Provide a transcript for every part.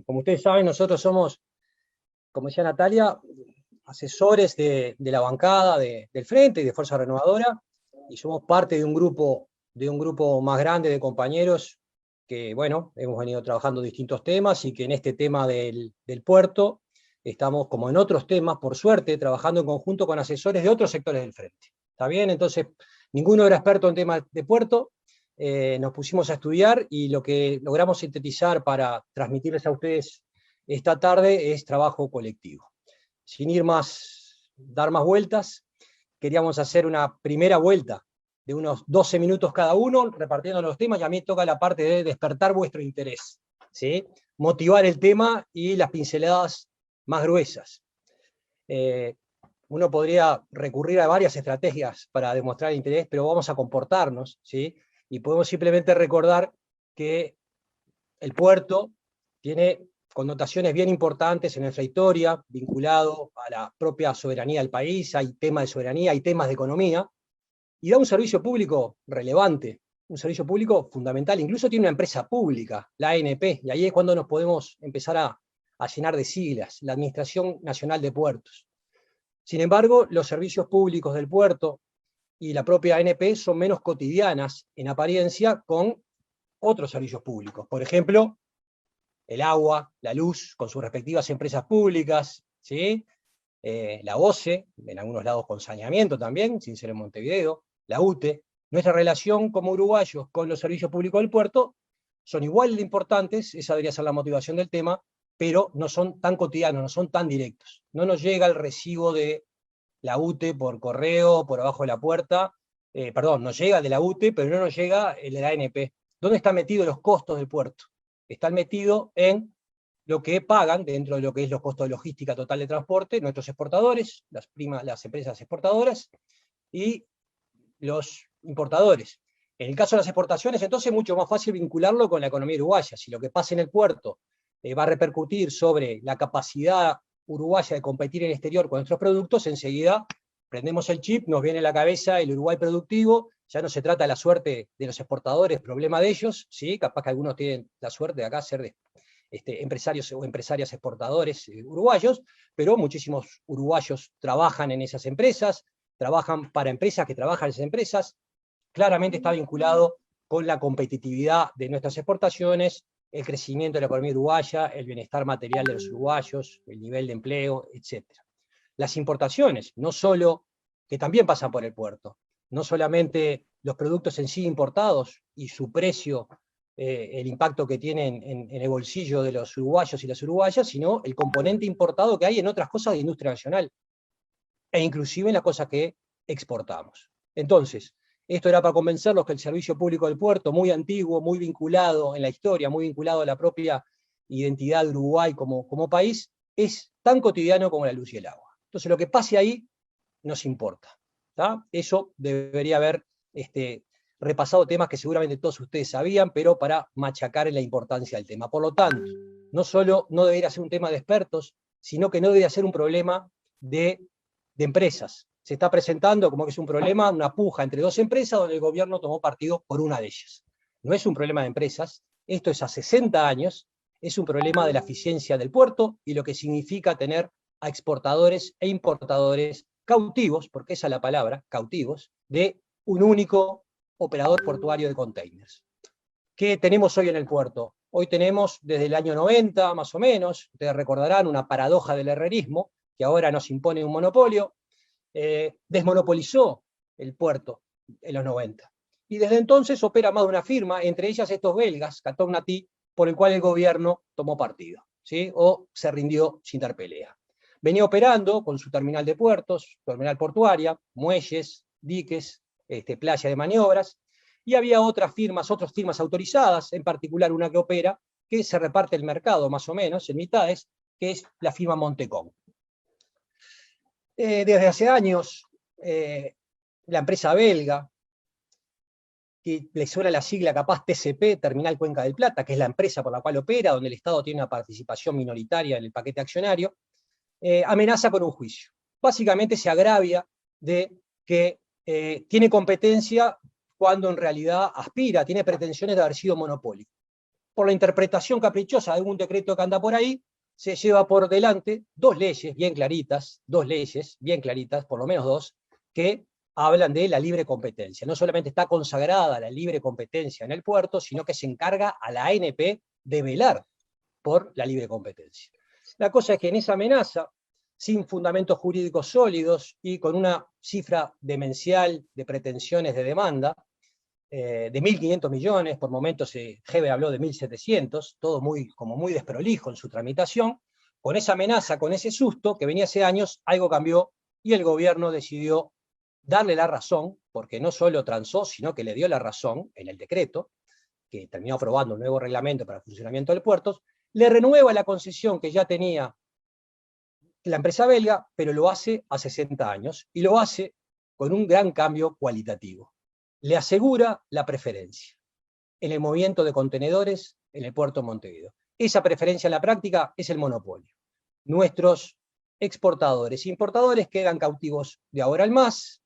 como ustedes saben, nosotros somos, como decía Natalia, asesores de la bancada del Frente y de Fuerza Renovadora, y somos parte de un grupo más grande de compañeros que, bueno, hemos venido trabajando distintos temas y que en este tema del puerto estamos, como en otros temas, por suerte, trabajando en conjunto con asesores de otros sectores del Frente. ¿Está bien? Entonces, ninguno era experto en temas de puerto, nos pusimos a estudiar y lo que logramos sintetizar para transmitirles a ustedes esta tarde es trabajo colectivo. Sin dar más vueltas, queríamos hacer una primera vuelta de unos 12 minutos cada uno, repartiendo los temas, y a mí toca la parte de despertar vuestro interés, ¿sí? Motivar el tema y las pinceladas más gruesas. Uno podría recurrir a varias estrategias para demostrar interés, pero vamos a comportarnos, ¿sí? Y podemos simplemente recordar que el puerto tiene connotaciones bien importantes en nuestra historia, vinculado a la propia soberanía del país, hay temas de soberanía, hay temas de economía, y da un servicio público relevante, un servicio público fundamental, incluso tiene una empresa pública, la ANP, y ahí es cuando nos podemos empezar a llenar de siglas, la Administración Nacional de Puertos. Sin embargo, los servicios públicos del puerto y la propia ANP son menos cotidianas en apariencia con otros servicios públicos. Por ejemplo, el agua, la luz, con sus respectivas empresas públicas, ¿sí? La OCE, en algunos lados con saneamiento también, sin ser en Montevideo, la UTE. Nuestra relación como uruguayos con los servicios públicos del puerto son igual de importantes, esa debería ser la motivación del tema, pero no son tan cotidianos, no son tan directos. No nos llega el recibo de la UTE por correo, por abajo de la puerta, perdón, nos llega el de la UTE, pero no nos llega el de la ANP. ¿Dónde están metidos los costos del puerto? Están metidos en lo que pagan, dentro de lo que es los costos de logística total de transporte, nuestros exportadores, las empresas exportadoras, y los importadores. En el caso de las exportaciones, entonces es mucho más fácil vincularlo con la economía uruguaya. Si lo que pasa en el puerto va a repercutir sobre la capacidad uruguaya de competir en el exterior con nuestros productos, enseguida prendemos el chip, nos viene a la cabeza el Uruguay productivo, ya no se trata de la suerte de los exportadores, problema de ellos, ¿sí? Capaz que algunos tienen la suerte de acá ser de empresarios o empresarias exportadores uruguayos, pero muchísimos uruguayos trabajan en esas empresas, trabajan para empresas que trabajan en esas empresas, claramente está vinculado con la competitividad de nuestras exportaciones, el crecimiento de la economía uruguaya, el bienestar material de los uruguayos, el nivel de empleo, etc. Las importaciones, no solo, que también pasan por el puerto, no solamente los productos en sí importados y su precio, el impacto que tienen en el bolsillo de los uruguayos y las uruguayas, sino el componente importado que hay en otras cosas de industria nacional, e inclusive en las cosas que exportamos. Entonces, esto era para convencerlos que el servicio público del puerto, muy antiguo, muy vinculado en la historia, muy vinculado a la propia identidad de Uruguay como país, es tan cotidiano como la luz y el agua. Entonces, lo que pase ahí nos importa. ¿Tá? Eso debería haber repasado temas que seguramente todos ustedes sabían, pero para machacar en la importancia del tema. Por lo tanto, no solo no debería ser un tema de expertos, sino que no debería ser un problema de empresas. Se está presentando como que es un problema, una puja entre dos empresas donde el gobierno tomó partido por una de ellas. No es un problema de empresas, esto es a 60 años, es un problema de la eficiencia del puerto y lo que significa tener a exportadores e importadores cautivos, porque esa es la palabra, cautivos, de un único operador portuario de containers. ¿Qué tenemos hoy en el puerto? Hoy tenemos desde el año 90, más o menos, ustedes recordarán una paradoja del herrerismo, que ahora nos impone un monopolio, desmonopolizó el puerto en los 90. Y desde entonces opera más de una firma, entre ellas estos belgas, Caton Nati, por el cual el gobierno tomó partido, ¿sí? O se rindió sin dar pelea. Venía operando con su terminal de puertos, terminal portuaria, muelles, diques, playa de maniobras, y había otras firmas autorizadas, en particular una que opera, que se reparte el mercado más o menos en mitades, que es la firma Montecón. Desde hace años, la empresa belga, que le suena la sigla capaz TCP, Terminal Cuenca del Plata, que es la empresa por la cual opera, donde el Estado tiene una participación minoritaria en el paquete accionario, amenaza con un juicio. Básicamente se agravia de que tiene competencia cuando en realidad aspira, tiene pretensiones de haber sido monopólico. por la interpretación caprichosa de algún decreto que anda por ahí, se lleva por delante dos leyes bien claritas, por lo menos dos, que hablan de la libre competencia. No solamente está consagrada la libre competencia en el puerto, sino que se encarga a la ANP de velar por la libre competencia. La cosa es que en esa amenaza, sin fundamentos jurídicos sólidos y con una cifra demencial de pretensiones de demanda, de 1.500 millones, por momentos Heber habló de 1.700, todo como muy desprolijo en su tramitación. Con esa amenaza, con ese susto que venía hace años, algo cambió y el gobierno decidió darle la razón, porque no solo transó, sino que le dio la razón en el decreto, que terminó aprobando un nuevo reglamento para el funcionamiento del puerto, le renueva la concesión que ya tenía la empresa belga, pero lo hace a 60 años, y lo hace con un gran cambio cualitativo. Le asegura la preferencia en el movimiento de contenedores en el puerto de Montevideo. Esa preferencia en la práctica es el monopolio. Nuestros exportadores e importadores quedan cautivos de ahora al más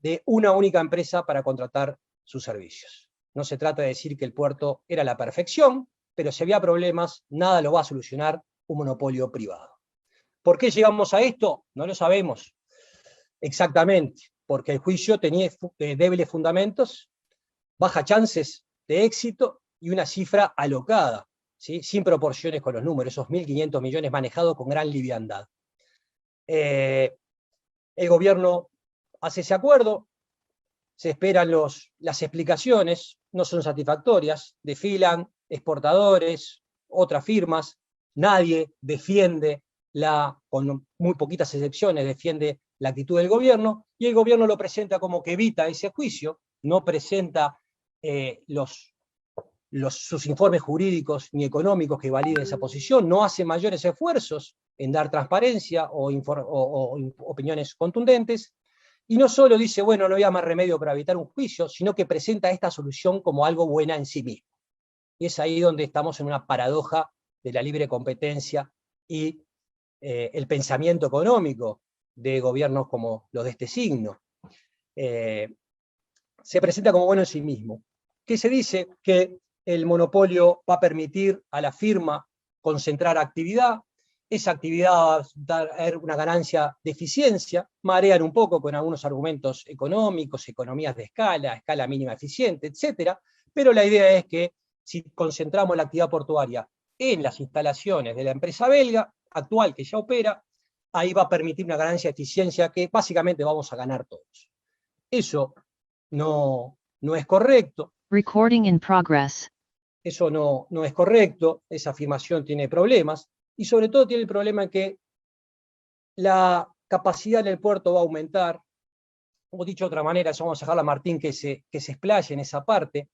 de una única empresa para contratar sus servicios. No se trata de decir que el puerto era la perfección, pero si había problemas, nada lo va a solucionar un monopolio privado. ¿Por qué llegamos a esto? No lo sabemos exactamente, porque el juicio tenía débiles fundamentos, bajas chances de éxito y una cifra alocada, ¿sí? Sin proporciones con los números, esos 1.500 millones manejados con gran liviandad. El gobierno hace ese acuerdo, se esperan las explicaciones, no son satisfactorias, desfilan exportadores, otras firmas, nadie defiende, con muy poquitas excepciones, defiende la actitud del gobierno, y el gobierno lo presenta como que evita ese juicio, no presenta sus informes jurídicos ni económicos que validen esa posición, no hace mayores esfuerzos en dar transparencia o opiniones contundentes, y no solo dice, bueno, no había más remedio para evitar un juicio, sino que presenta esta solución como algo buena en sí mismo. Y es ahí donde estamos en una paradoja de la libre competencia y el pensamiento económico de gobiernos como los de este signo. Se presenta como bueno en sí mismo. Que se dice que el monopolio va a permitir a la firma concentrar actividad, esa actividad va a dar una ganancia de eficiencia, marean un poco con algunos argumentos económicos, economías de escala mínima eficiente, etc. Pero la idea es que si concentramos la actividad portuaria en las instalaciones de la empresa belga actual que ya opera, ahí va a permitir una ganancia de eficiencia que básicamente vamos a ganar todos. Eso no es correcto. Recording in progress. Eso no es correcto, esa afirmación tiene problemas, y sobre todo tiene el problema en que la capacidad en el puerto va a aumentar, o dicho de otra manera, eso vamos a dejar a Martín que se explaye en esa parte.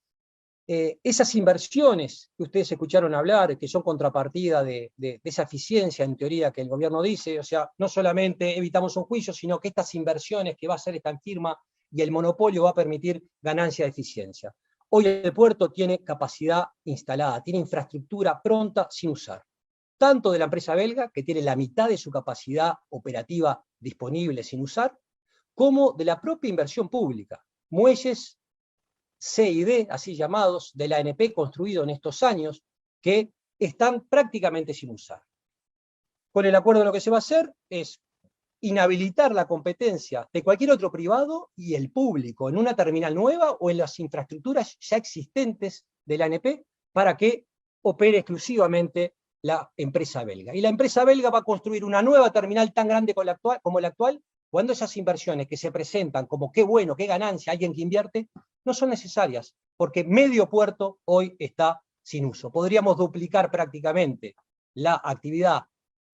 Esas inversiones que ustedes escucharon hablar, que son contrapartida de esa eficiencia en teoría que el gobierno dice, o sea, no solamente evitamos un juicio, sino que estas inversiones que va a hacer esta firma y el monopolio va a permitir ganancia de eficiencia. Hoy el puerto tiene capacidad instalada, tiene infraestructura pronta sin usar. Tanto de la empresa belga, que tiene la mitad de su capacidad operativa disponible sin usar, como de la propia inversión pública. Muelles C y D, así llamados, de la ANP construido en estos años, que están prácticamente sin usar. Con el acuerdo lo que se va a hacer es inhabilitar la competencia de cualquier otro privado y el público en una terminal nueva o en las infraestructuras ya existentes de la ANP para que opere exclusivamente la empresa belga. Y la empresa belga va a construir una nueva terminal tan grande como la actual, cuando esas inversiones que se presentan como qué bueno, qué ganancia, alguien que invierte, no son necesarias, porque medio puerto hoy está sin uso. Podríamos duplicar prácticamente la actividad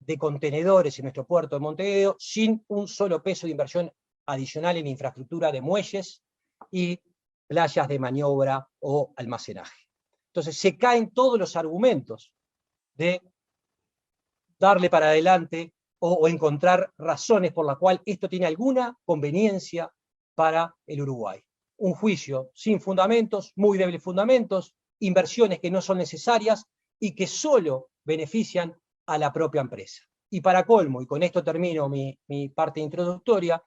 de contenedores en nuestro puerto de Montevideo sin un solo peso de inversión adicional en infraestructura de muelles y playas de maniobra o almacenaje. Entonces se caen todos los argumentos de darle para adelante o encontrar razones por las cuales esto tiene alguna conveniencia para el Uruguay. Un juicio sin fundamentos, muy débiles fundamentos, inversiones que no son necesarias y que solo benefician a la propia empresa. Y para colmo, y con esto termino mi parte introductoria,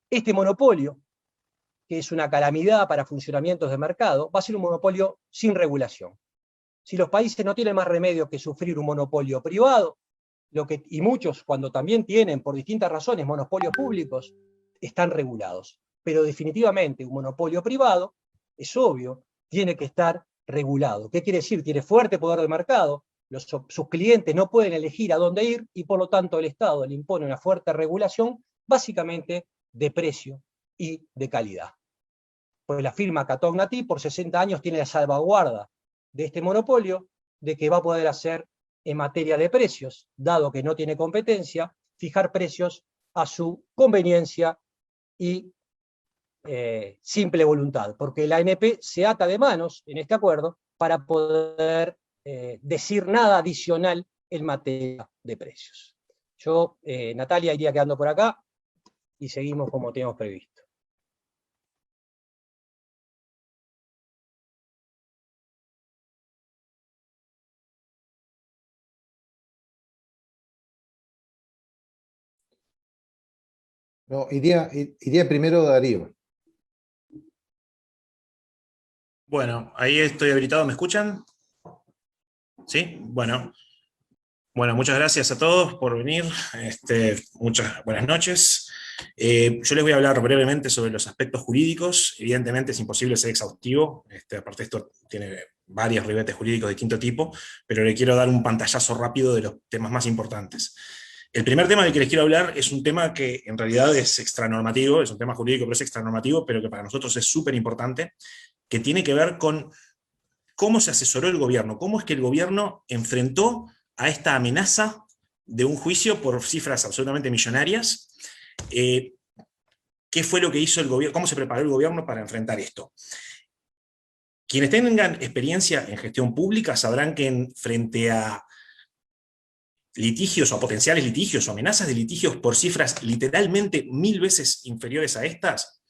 este monopolio, que es una calamidad para funcionamientos de mercado, va a ser un monopolio sin regulación. si los países no tienen más remedio que sufrir un monopolio privado, y muchos, cuando también tienen, por distintas razones, monopolios públicos, están regulados. Pero definitivamente un monopolio privado, es obvio, tiene que estar regulado. ¿Qué quiere decir? Tiene fuerte poder de mercado, sus clientes no pueden elegir a dónde ir, y por lo tanto el Estado le impone una fuerte regulación, básicamente de precio y de calidad. Pues la firma Catognati por 60 años tiene la salvaguarda de este monopolio, de que va a poder hacer en materia de precios, dado que no tiene competencia, fijar precios a su conveniencia y simple voluntad, porque la ANP se ata de manos en este acuerdo para poder decir nada adicional en materia de precios. Yo, Natalia, iría quedando por acá y seguimos como tenemos previsto. No, iría primero Darío. Bueno, ahí estoy habilitado, ¿me escuchan? ¿Sí? Bueno, muchas gracias a todos por venir. Muchas buenas noches. Yo les voy a hablar brevemente sobre los aspectos jurídicos. Evidentemente es imposible ser exhaustivo. Aparte esto tiene varios ribetes jurídicos de distinto tipo, pero le quiero dar un pantallazo rápido de los temas más importantes. El primer tema del que les quiero hablar es un tema que en realidad es extranormativo, es un tema jurídico, pero es extranormativo, pero que para nosotros es súper importante, que tiene que ver con cómo se asesoró el gobierno, cómo es que el gobierno enfrentó a esta amenaza de un juicio por cifras absolutamente millonarias. ¿Qué fue lo que hizo el gobierno? ¿Cómo se preparó el gobierno para enfrentar esto? Quienes tengan experiencia en gestión pública sabrán que frente a litigios o potenciales litigios o amenazas de litigios por cifras literalmente 1000 veces inferiores a estas,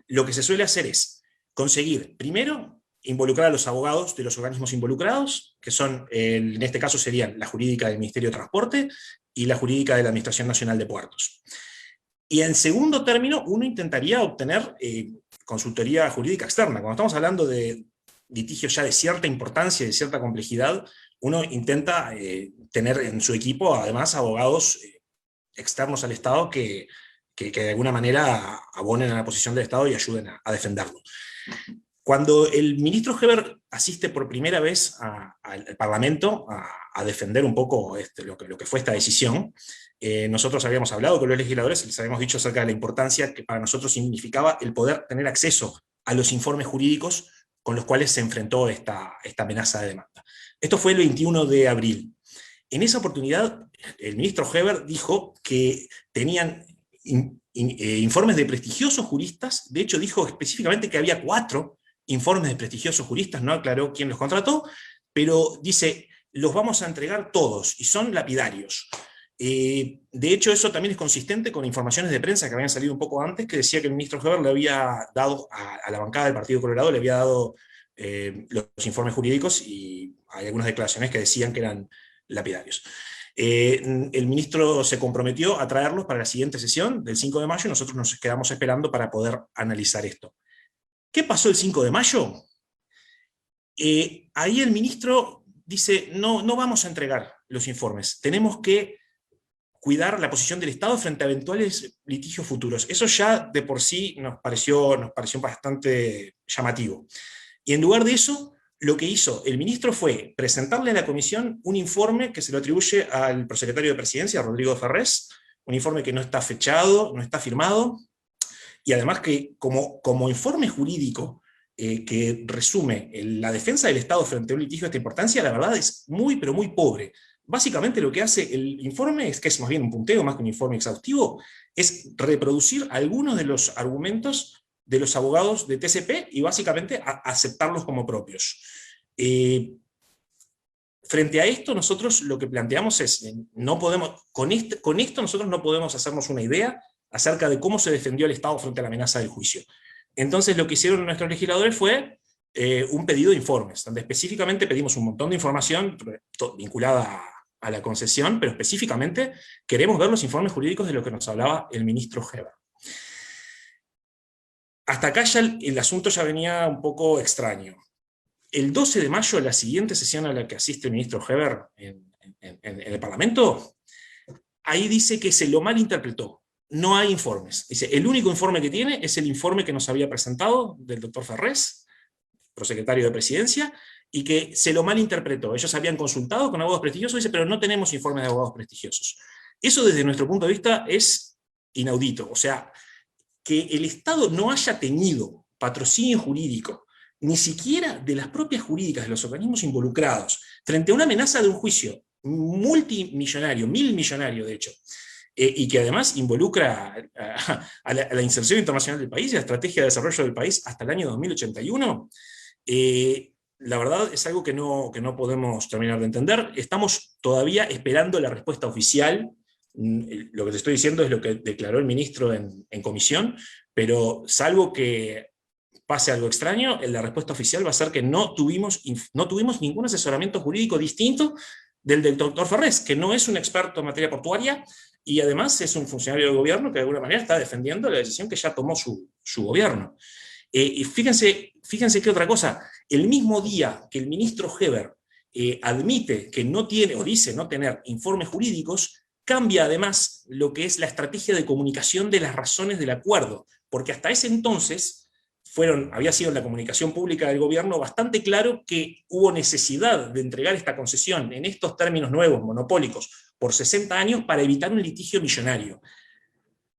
lo que se suele hacer es conseguir, primero, involucrar a los abogados de los organismos involucrados, que son, en este caso serían la jurídica del Ministerio de Transporte y la jurídica de la Administración Nacional de Puertos. Y en segundo término, uno intentaría obtener consultoría jurídica externa. Cuando estamos hablando de litigios ya de cierta importancia y de cierta complejidad, uno intenta tener en su equipo, además, abogados externos al Estado que de alguna manera abonen a la posición del Estado y ayuden a defenderlo. Cuando el ministro Heber asiste por primera vez al Parlamento a defender un poco lo que fue esta decisión, nosotros habíamos hablado con los legisladores, les habíamos dicho acerca de la importancia que para nosotros significaba el poder tener acceso a los informes jurídicos con los cuales se enfrentó esta amenaza de demanda. Esto fue el 21 de abril. En esa oportunidad, el ministro Heber dijo que tenían informes de prestigiosos juristas, de hecho dijo específicamente que había 4 informes de prestigiosos juristas, no aclaró quién los contrató, pero dice, los vamos a entregar todos, y son lapidarios. De hecho, eso también es consistente con informaciones de prensa que habían salido un poco antes, que decía que el ministro Heber le había dado a la bancada del Partido Colorado, le había dado los informes jurídicos, y hay algunas declaraciones que decían que eran lapidarios. El ministro se comprometió a traerlos para la siguiente sesión del 5 de mayo, y nosotros nos quedamos esperando para poder analizar esto. ¿Qué pasó el 5 de mayo? Ahí el ministro dice, no vamos a entregar los informes, tenemos que cuidar la posición del Estado frente a eventuales litigios futuros. Eso ya de por sí nos pareció bastante llamativo. Y en lugar de eso, lo que hizo el ministro fue presentarle a la comisión un informe que se lo atribuye al prosecretario de Presidencia, Rodrigo Ferrés, un informe que no está fechado, no está firmado, y además que como informe jurídico que resume la defensa del Estado frente a un litigio de esta importancia, la verdad es muy, pero muy pobre. Básicamente lo que hace el informe, que es más bien un punteo más que un informe exhaustivo, es reproducir algunos de los argumentos de los abogados de TCP y básicamente aceptarlos como propios. Frente a esto, nosotros lo que planteamos es, con esto nosotros no podemos hacernos una idea acerca de cómo se defendió el Estado frente a la amenaza del juicio. Entonces lo que hicieron nuestros legisladores fue un pedido de informes, donde específicamente pedimos un montón de información vinculada a la concesión, pero específicamente queremos ver los informes jurídicos de lo que nos hablaba el ministro Heber. Hasta acá ya el asunto ya venía un poco extraño. el 12 de mayo, la siguiente sesión a la que asiste el ministro Heber en el Parlamento, ahí dice que se lo malinterpretó. No hay informes. Dice, el único informe que tiene es el informe que nos había presentado del doctor Ferrés, prosecretario de Presidencia, y que se lo malinterpretó. Ellos habían consultado con abogados prestigiosos, dice, pero no tenemos informes de abogados prestigiosos. Eso desde nuestro punto de vista es inaudito. O sea, que el Estado no haya tenido patrocinio jurídico, ni siquiera de las propias jurídicas, de los organismos involucrados, frente a una amenaza de un juicio multimillonario, milmillonario de hecho, y que además involucra a la inserción internacional del país y a la estrategia de desarrollo del país hasta el año 2081, la verdad es algo que no podemos terminar de entender. Estamos todavía esperando la respuesta oficial. Lo que te estoy diciendo es lo que declaró el ministro en comisión, pero salvo que pase algo extraño, la respuesta oficial va a ser que no tuvimos ningún asesoramiento jurídico distinto del doctor Ferrés, que no es un experto en materia portuaria, y además es un funcionario del gobierno que de alguna manera está defendiendo la decisión que ya tomó su gobierno. Y fíjense qué otra cosa, el mismo día que el ministro Heber admite que no tiene, o dice no tener informes jurídicos, cambia además lo que es la estrategia de comunicación de las razones del acuerdo, porque hasta ese entonces había sido en la comunicación pública del gobierno bastante claro que hubo necesidad de entregar esta concesión en estos términos nuevos, monopólicos, por 60 años para evitar un litigio millonario.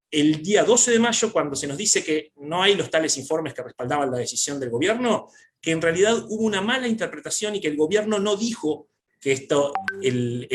El día 12 de mayo, cuando se nos dice que no hay los tales informes que respaldaban la decisión del gobierno, que en realidad hubo una mala interpretación y que el gobierno no dijo que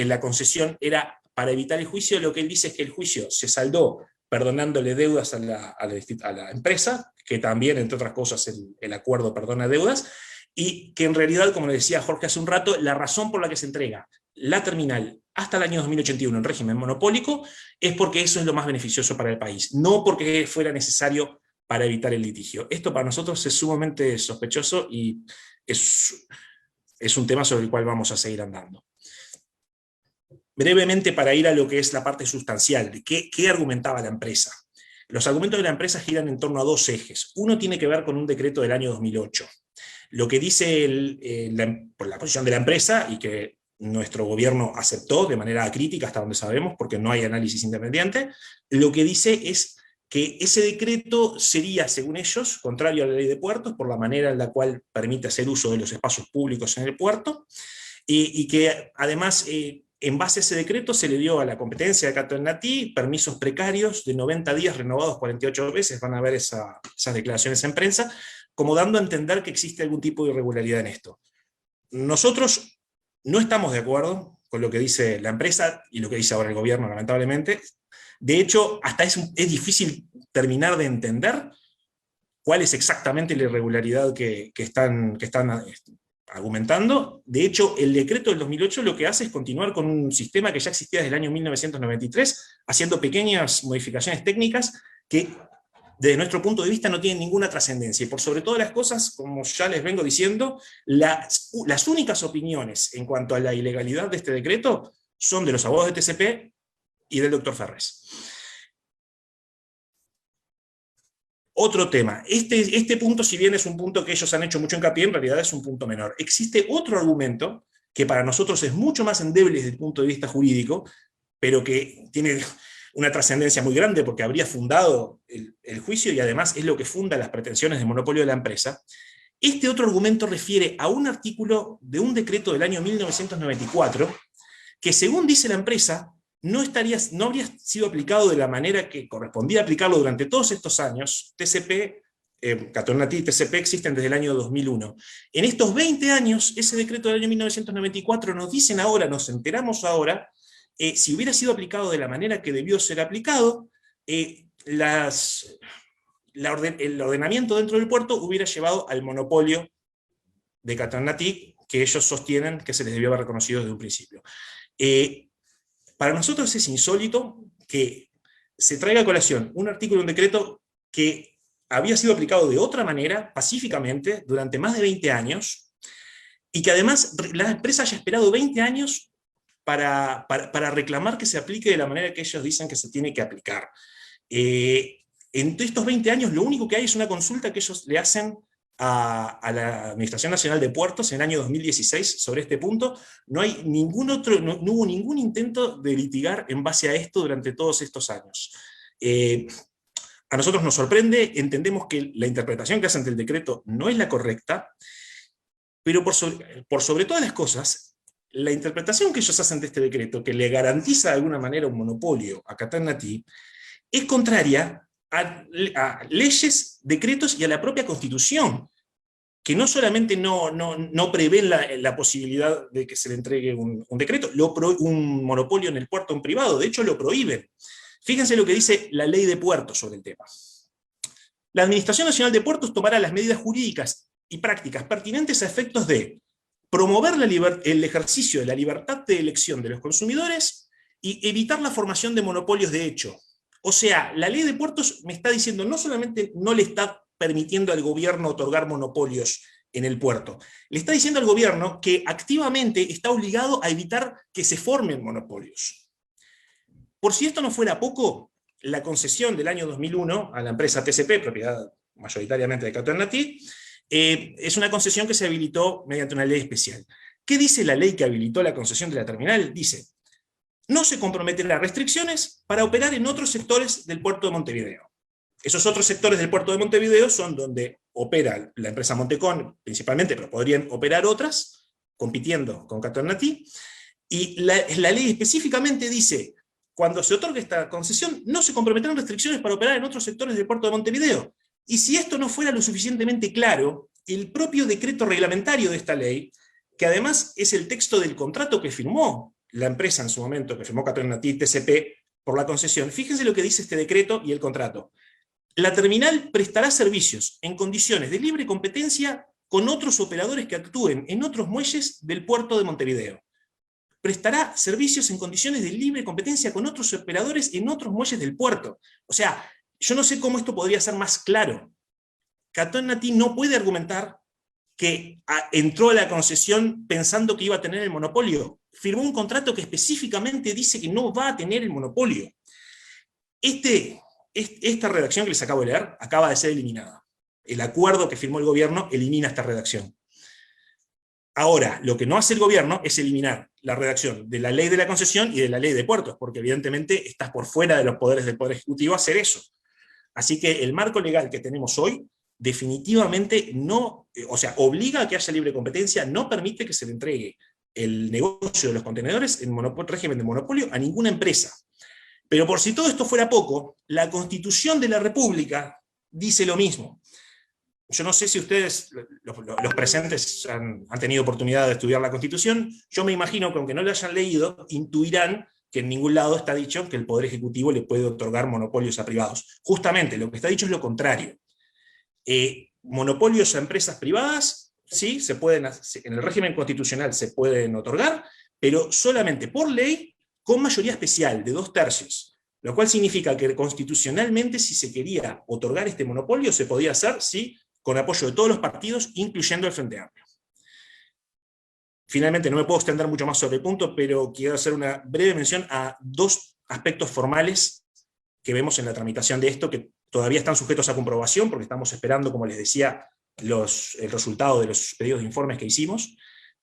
la concesión era para evitar el juicio, lo que él dice es que el juicio se saldó perdonándole deudas a la empresa, que también, entre otras cosas, el acuerdo perdona deudas, y que en realidad, como le decía Jorge hace un rato, la razón por la que se entrega la terminal hasta el año 2081 en régimen monopólico es porque eso es lo más beneficioso para el país, no porque fuera necesario para evitar el litigio. Esto para nosotros es sumamente sospechoso y es un tema sobre el cual vamos a seguir andando. Brevemente, para ir a lo que es la parte sustancial, ¿qué argumentaba la empresa? Los argumentos de la empresa giran en torno a dos ejes. Uno tiene que ver con un decreto del año 2008. Lo que dice por la posición de la empresa, y que nuestro gobierno aceptó de manera crítica hasta donde sabemos, porque no hay análisis independiente, lo que dice es que ese decreto sería, según ellos, contrario a la ley de puertos, por la manera en la cual permite hacer uso de los espacios públicos en el puerto, y que además en base a ese decreto se le dio a la competencia de Catonatí permisos precarios de 90 días renovados 48 veces, van a ver esas declaraciones en prensa, como dando a entender que existe algún tipo de irregularidad en esto. Nosotros no estamos de acuerdo con lo que dice la empresa y lo que dice ahora el gobierno, lamentablemente. De hecho, hasta es difícil terminar de entender cuál es exactamente la irregularidad que están argumentando. De hecho, el decreto del 2008 lo que hace es continuar con un sistema que ya existía desde el año 1993, haciendo pequeñas modificaciones técnicas que, desde nuestro punto de vista, no tienen ninguna trascendencia. Y por sobre todas las cosas, como ya les vengo diciendo, las únicas opiniones en cuanto a la ilegalidad de este decreto son de los abogados de TCP y del doctor Ferrés. Otro tema, este punto, si bien es un punto que ellos han hecho mucho hincapié, en realidad es un punto menor. Existe otro argumento que para nosotros es mucho más endeble desde el punto de vista jurídico, pero que tiene una trascendencia muy grande porque habría fundado el juicio y además es lo que funda las pretensiones de monopolio de la empresa. Este otro argumento refiere a un artículo de un decreto del año 1994 que, según dice la empresa, no habría sido aplicado de la manera que correspondía aplicarlo durante todos estos años. TCP, Catonatí y TCP existen desde el año 2001. En estos 20 años, ese decreto del año 1994 nos enteramos ahora, si hubiera sido aplicado de la manera que debió ser aplicado, el ordenamiento dentro del puerto hubiera llevado al monopolio de Catonatí, que ellos sostienen que se les debió haber reconocido desde un principio. Para nosotros es insólito que se traiga a colación un artículo de un decreto que había sido aplicado de otra manera, pacíficamente, durante más de 20 años, y que además la empresa haya esperado 20 años para reclamar que se aplique de la manera que ellos dicen que se tiene que aplicar. En estos 20 años lo único que hay es una consulta que ellos le hacen a la Administración Nacional de Puertos en el año 2016 sobre este punto. No hubo ningún intento de litigar en base a esto durante todos estos años. A nosotros nos sorprende, entendemos que la interpretación que hacen del decreto no es la correcta, pero por sobre todas las cosas, la interpretación que ellos hacen de este decreto, que le garantiza de alguna manera un monopolio a Qatar Naty, es contraria a leyes, decretos y a la propia Constitución, que no solamente no prevén la posibilidad de que se le entregue un decreto, un monopolio en el puerto a un privado, de hecho lo prohíben. Fíjense lo que dice la ley de puertos sobre el tema. La Administración Nacional de Puertos tomará las medidas jurídicas y prácticas pertinentes a efectos de promover el ejercicio de la libertad de elección de los consumidores y evitar la formación de monopolios de hecho. O sea, la ley de puertos me está diciendo, no solamente no le está permitiendo al gobierno otorgar monopolios en el puerto, le está diciendo al gobierno que activamente está obligado a evitar que se formen monopolios. Por si esto no fuera poco, la concesión del año 2001 a la empresa TCP, propiedad mayoritariamente de Qatar Naty, es una concesión que se habilitó mediante una ley especial. ¿Qué dice la ley que habilitó la concesión de la terminal? Dice: no se comprometerá restricciones para operar en otros sectores del puerto de Montevideo. Esos otros sectores del puerto de Montevideo son donde opera la empresa Montecón, principalmente, pero podrían operar otras, compitiendo con Qatar Naty. Y la ley específicamente dice: cuando se otorgue esta concesión, no se comprometerán restricciones para operar en otros sectores del puerto de Montevideo. Y si esto no fuera lo suficientemente claro, el propio decreto reglamentario de esta ley, que además es el texto del contrato que firmó la empresa en su momento, que firmó Qatar Naty TCP por la concesión, fíjense lo que dice este decreto y el contrato. La terminal prestará servicios en condiciones de libre competencia con otros operadores que actúen en otros muelles del puerto de Montevideo. Prestará servicios en condiciones de libre competencia con otros operadores en otros muelles del puerto. O sea, yo no sé cómo esto podría ser más claro. Qatar Naty no puede argumentar que entró a la concesión pensando que iba a tener el monopolio. Firmó un contrato que específicamente dice que no va a tener el monopolio. Esta redacción que les acabo de leer acaba de ser eliminada. El acuerdo que firmó el gobierno elimina esta redacción. Ahora, lo que no hace el gobierno es eliminar la redacción de la ley de la concesión y de la ley de puertos, porque evidentemente estás por fuera de los poderes del Poder Ejecutivo hacer eso. Así que el marco legal que tenemos hoy definitivamente no, o sea, obliga a que haya libre competencia, no permite que se le entregue el negocio de los contenedores en régimen de monopolio a ninguna empresa. Pero por si todo esto fuera poco, la Constitución de la República dice lo mismo. Yo no sé si ustedes, los presentes, han tenido oportunidad de estudiar la Constitución. Yo me imagino que aunque no la hayan leído, intuirán que en ningún lado está dicho que el Poder Ejecutivo le puede otorgar monopolios a privados. Justamente, lo que está dicho es lo contrario. Monopolios a empresas privadas, sí, se pueden, en el régimen constitucional se pueden otorgar, pero solamente por ley, con mayoría especial de 2/3, lo cual significa que constitucionalmente, si se quería otorgar este monopolio, se podía hacer, sí, con apoyo de todos los partidos, incluyendo el Frente Amplio. Finalmente, no me puedo extender mucho más sobre el punto, pero quiero hacer una breve mención a dos aspectos formales que vemos en la tramitación de esto, que todavía están sujetos a comprobación, porque estamos esperando, como les decía, el resultado de los pedidos de informes que hicimos,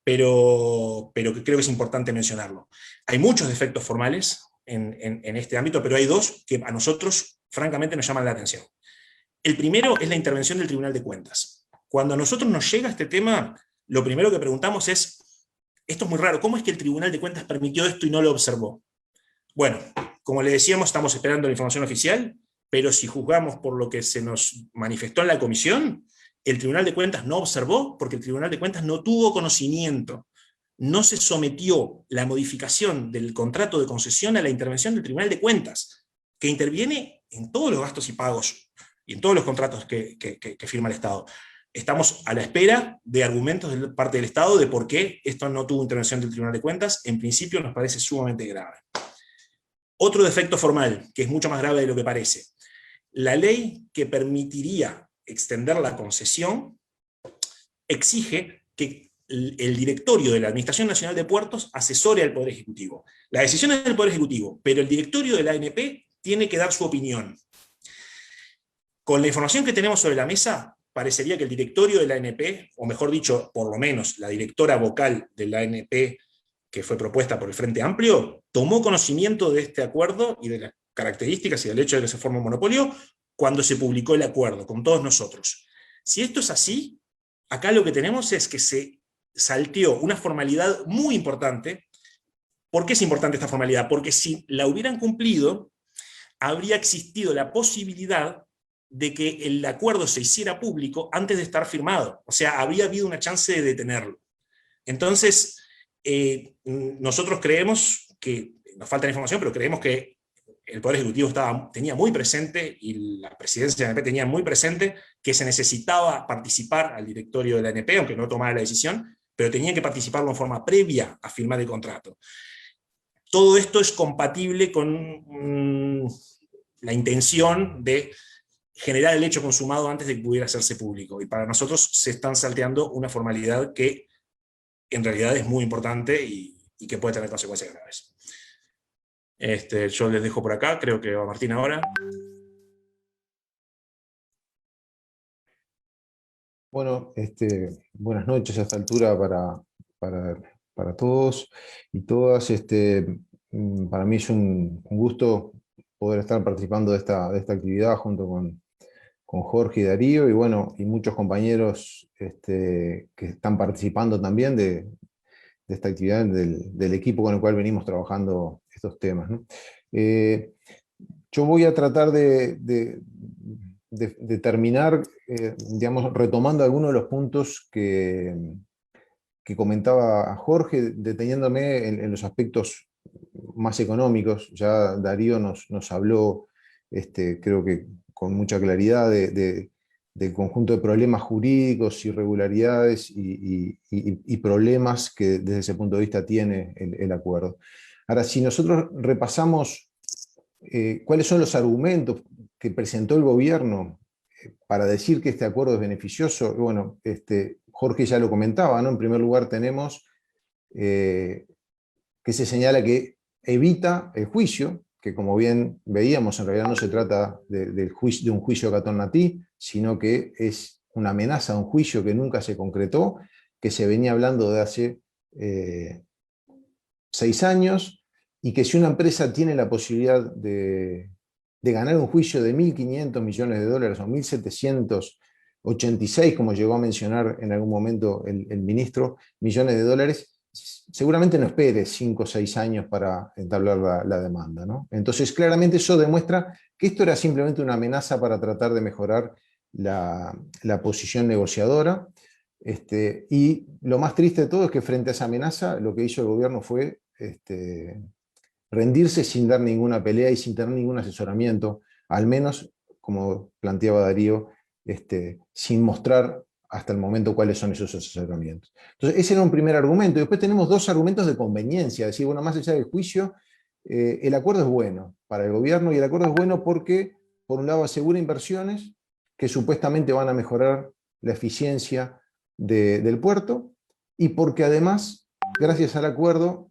pero que creo que es importante mencionarlo. Hay muchos defectos formales en este ámbito, pero hay dos que a nosotros, francamente, nos llaman la atención. El primero es la intervención del Tribunal de Cuentas. Cuando a nosotros nos llega este tema, lo primero que preguntamos es, esto es muy raro, ¿cómo es que el Tribunal de Cuentas permitió esto y no lo observó? Bueno, como le decíamos, estamos esperando la información oficial, pero si juzgamos por lo que se nos manifestó en la comisión, el Tribunal de Cuentas no observó porque el Tribunal de Cuentas no tuvo conocimiento. No se sometió la modificación del contrato de concesión a la intervención del Tribunal de Cuentas, que interviene en todos los gastos y pagos y en todos los contratos que firma el Estado. Estamos a la espera de argumentos de parte del Estado de por qué esto no tuvo intervención del Tribunal de Cuentas. En principio nos parece sumamente grave. Otro defecto formal, que es mucho más grave de lo que parece. La ley que permitiría extender la concesión exige que el directorio de la Administración Nacional de Puertos asesore al Poder Ejecutivo. La decisión es del Poder Ejecutivo, pero el directorio de la ANP tiene que dar su opinión. Con la información que tenemos sobre la mesa, parecería que el directorio de la ANP, o mejor dicho, por lo menos la directora vocal de la ANP, que fue propuesta por el Frente Amplio, tomó conocimiento de este acuerdo y de las características y del hecho de que se forma un monopolio cuando se publicó el acuerdo, con todos nosotros. Si esto es así, acá lo que tenemos es que se salteó una formalidad muy importante. ¿Por qué es importante esta formalidad? Porque si la hubieran cumplido, habría existido la posibilidad de que el acuerdo se hiciera público antes de estar firmado. O sea, habría habido una chance de detenerlo. Entonces, nosotros creemos que, nos falta información, pero creemos que el Poder Ejecutivo tenía muy presente, y la presidencia de la ANP tenía muy presente, que se necesitaba participar al directorio de la ANP, aunque no tomara la decisión, pero tenían que participarlo en forma previa a firmar el contrato. Todo esto es compatible con la intención de generar el hecho consumado antes de que pudiera hacerse público. Y para nosotros se están salteando una formalidad que en realidad es muy importante y que puede tener consecuencias graves. Yo les dejo por acá, creo que va Martín ahora. Bueno, buenas noches a esta altura para todos y todas. Para mí es un gusto poder estar participando de esta actividad junto con Jorge y Darío, y bueno, y muchos compañeros que están participando también de esta actividad del equipo con el cual venimos trabajando estos temas, ¿no? Yo voy a tratar de terminar, digamos, retomando algunos de los puntos que comentaba Jorge, deteniéndome en los aspectos más económicos. Ya Darío nos habló, creo que con mucha claridad, del conjunto de problemas jurídicos, irregularidades y problemas que desde ese punto de vista tiene el acuerdo. Ahora, si nosotros repasamos cuáles son los argumentos que presentó el gobierno para decir que este acuerdo es beneficioso, bueno, Jorge ya lo comentaba, ¿no? En primer lugar tenemos que se señala que evita el juicio, que como bien veíamos, en realidad no se trata de un juicio Catón Natí, sino que es una amenaza a un juicio que nunca se concretó, que se venía hablando de hace 6 años, y que si una empresa tiene la posibilidad de ganar un juicio de 1.500 millones de dólares o 1.786, como llegó a mencionar en algún momento el ministro, millones de dólares, seguramente no espere 5 o 6 años para entablar la demanda, ¿no? Entonces, claramente eso demuestra que esto era simplemente una amenaza para tratar de mejorar la posición negociadora. Y lo más triste de todo es que frente a esa amenaza, lo que hizo el gobierno fue rendirse sin dar ninguna pelea y sin tener ningún asesoramiento, al menos, como planteaba Darío, sin mostrar hasta el momento cuáles son esos asesoramientos. Entonces, ese era un primer argumento. Y después tenemos 2 argumentos de conveniencia, es decir, bueno, más allá del juicio, el acuerdo es bueno para el gobierno, y el acuerdo es bueno porque, por un lado, asegura inversiones que supuestamente van a mejorar la eficiencia del puerto, y porque además, gracias al acuerdo,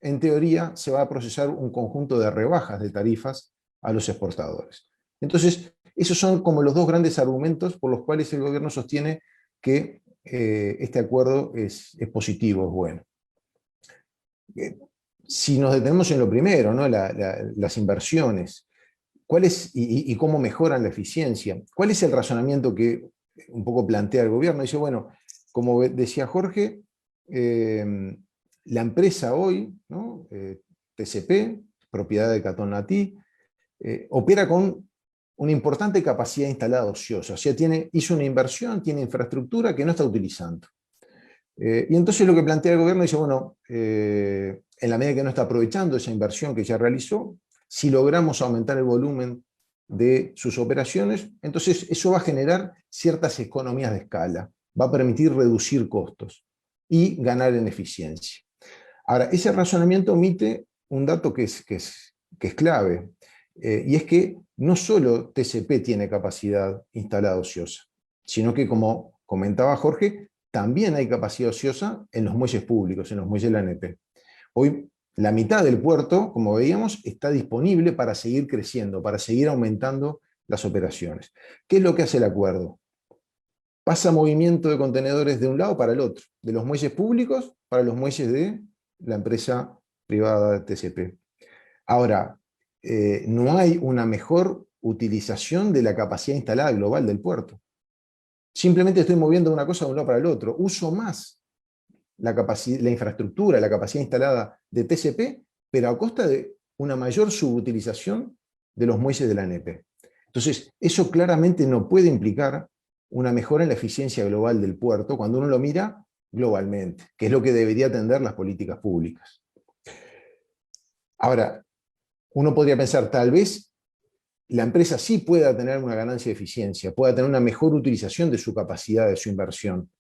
en teoría, se va a procesar un conjunto de rebajas de tarifas a los exportadores. Entonces, esos son como los 2 grandes argumentos por los cuales el gobierno sostiene que este acuerdo es positivo, es bueno. Si nos detenemos en lo primero, ¿no? Las inversiones, y cómo mejoran la eficiencia, ¿cuál es el razonamiento que un poco plantea el gobierno? Dice, bueno, como decía Jorge, la empresa hoy, ¿no? TCP, propiedad de Catón Natí, opera con una importante capacidad instalada ociosa, o sea, hizo una inversión, tiene infraestructura que no está utilizando. Y entonces lo que plantea el gobierno dice, bueno, en la medida que no está aprovechando esa inversión que ya realizó, si logramos aumentar el volumen de sus operaciones, entonces eso va a generar ciertas economías de escala, va a permitir reducir costos y ganar en eficiencia. Ahora, ese razonamiento omite un dato que es clave, y es que no solo TCP tiene capacidad instalada ociosa, sino que, como comentaba Jorge, también hay capacidad ociosa en los muelles públicos, en los muelles de la ANP. Hoy la mitad del puerto, como veíamos, está disponible para seguir creciendo, para seguir aumentando las operaciones. ¿Qué es lo que hace el acuerdo? pasa movimiento de contenedores de un lado para el otro, de los muelles públicos para los muelles de la empresa privada de TCP. Ahora, no hay una mejor utilización de la capacidad instalada global del puerto. Simplemente estoy moviendo una cosa de un lado para el otro. Uso más la infraestructura, la capacidad instalada de TCP, pero a costa de una mayor subutilización de los muelles de la ANP. Entonces, eso claramente no puede implicar una mejora en la eficiencia global del puerto cuando uno lo mira globalmente, que es lo que debería atender las políticas públicas. Ahora, uno podría pensar, tal vez la empresa sí pueda tener una ganancia de eficiencia, pueda tener una mejor utilización de su capacidad, de su inversión.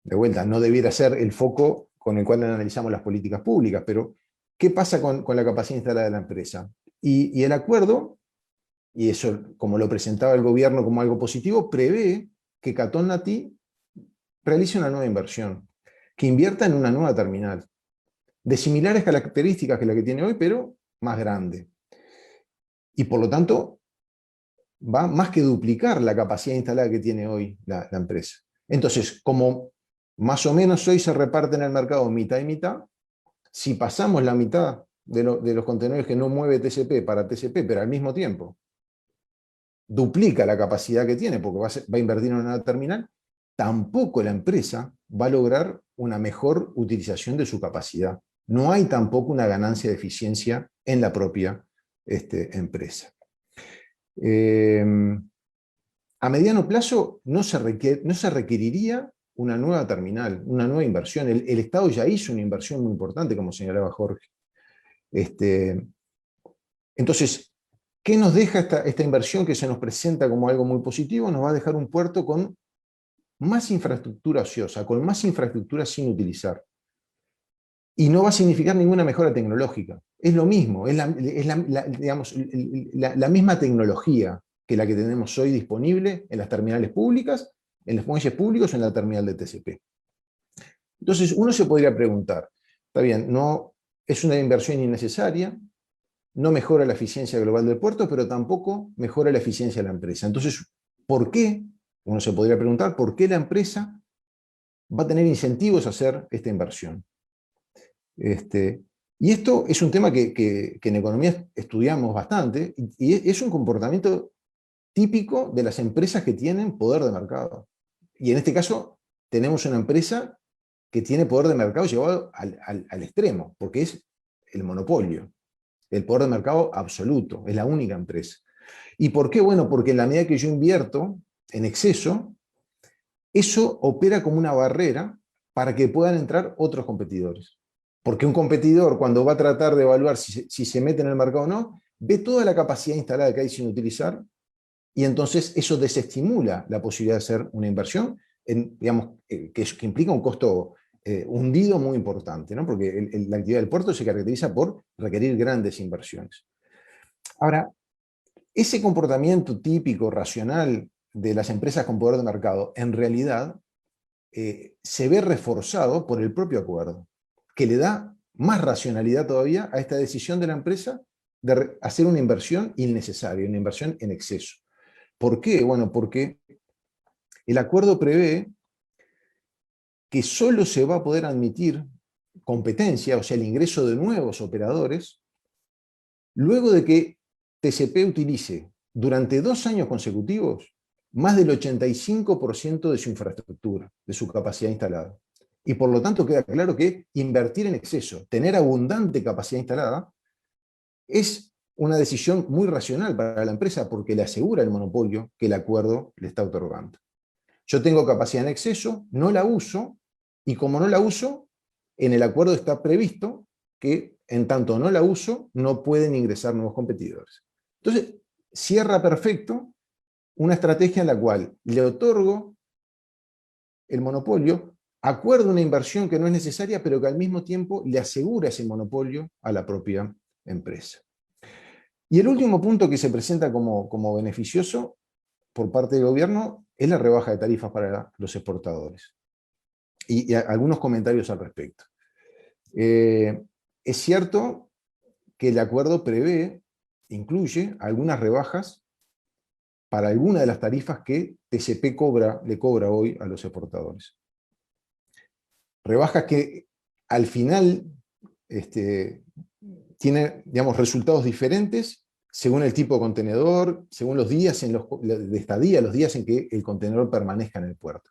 De vuelta, no debiera ser el foco con el cual analizamos las políticas públicas, pero ¿qué pasa con la capacidad instalada de la empresa? Y el acuerdo, y eso como lo presentaba el gobierno como algo positivo, prevé que Catón Nati realice una nueva inversión, que invierta en una nueva terminal, de similares características que la que tiene hoy, pero más grande. Y por lo tanto, va más que duplicar la capacidad instalada que tiene hoy la empresa. Entonces, como más o menos hoy se reparte en el mercado mitad y mitad, si pasamos la mitad de los contenedores que no mueve TCP para TCP, pero al mismo tiempo duplica la capacidad que tiene, porque va a invertir en una terminal, tampoco la empresa va a lograr una mejor utilización de su capacidad. No hay tampoco una ganancia de eficiencia en la propia empresa. A mediano plazo no se requeriría una nueva terminal, una nueva inversión. El Estado ya hizo una inversión muy importante, como señalaba Jorge. Entonces, ¿qué nos deja esta inversión que se nos presenta como algo muy positivo? Nos va a dejar un puerto con más infraestructura ociosa, con más infraestructura sin utilizar. Y no va a significar ninguna mejora tecnológica. Es lo mismo, es la misma tecnología que la que tenemos hoy disponible en las terminales públicas, en los muelles públicos o en la terminal de TCP. Entonces uno se podría preguntar, está bien, no es una inversión innecesaria, no mejora la eficiencia global del puerto, pero tampoco mejora la eficiencia de la empresa. Entonces, ¿por qué? Uno se podría preguntar, ¿por qué la empresa va a tener incentivos a hacer esta inversión? Y esto es un tema que en economía estudiamos bastante, y es un comportamiento típico de las empresas que tienen poder de mercado. Y en este caso, tenemos una empresa que tiene poder de mercado llevado al extremo, porque es el monopolio, el poder de mercado absoluto, es la única empresa. ¿Y por qué? Bueno, porque en la medida que yo invierto en exceso, eso opera como una barrera para que puedan entrar otros competidores. Porque un competidor, cuando va a tratar de evaluar si se mete en el mercado o no, ve toda la capacidad instalada que hay sin utilizar, y entonces eso desestimula la posibilidad de hacer una inversión, digamos, que implica un costo hundido muy importante, ¿no? Porque la actividad del puerto se caracteriza por requerir grandes inversiones. Ahora, ese comportamiento típico, racional, de las empresas con poder de mercado, en realidad se ve reforzado por el propio acuerdo, que le da más racionalidad todavía a esta decisión de la empresa de hacer una inversión innecesaria, una inversión en exceso. ¿Por qué? Bueno, porque el acuerdo prevé que solo se va a poder admitir competencia, o sea, el ingreso de nuevos operadores, luego de que TCP utilice durante 2 años consecutivos más del 85% de su infraestructura, de su capacidad instalada. Y por lo tanto queda claro que invertir en exceso, tener abundante capacidad instalada, es una decisión muy racional para la empresa porque le asegura el monopolio que el acuerdo le está otorgando. Yo tengo capacidad en exceso, no la uso, y como no la uso, en el acuerdo está previsto que en tanto no la uso, no pueden ingresar nuevos competidores. Entonces, cierra perfecto una estrategia en la cual le otorgo el monopolio, acuerdo una inversión que no es necesaria, pero que al mismo tiempo le asegura ese monopolio a la propia empresa. Y el último punto que se presenta como beneficioso por parte del gobierno es la rebaja de tarifas para los exportadores. Y algunos comentarios al respecto. Es cierto que el acuerdo incluye algunas rebajas para alguna de las tarifas que TCP le cobra hoy a los exportadores. Rebajas que al final tienen, digamos, resultados diferentes según el tipo de contenedor, según los días de estadía, los días en que el contenedor permanezca en el puerto.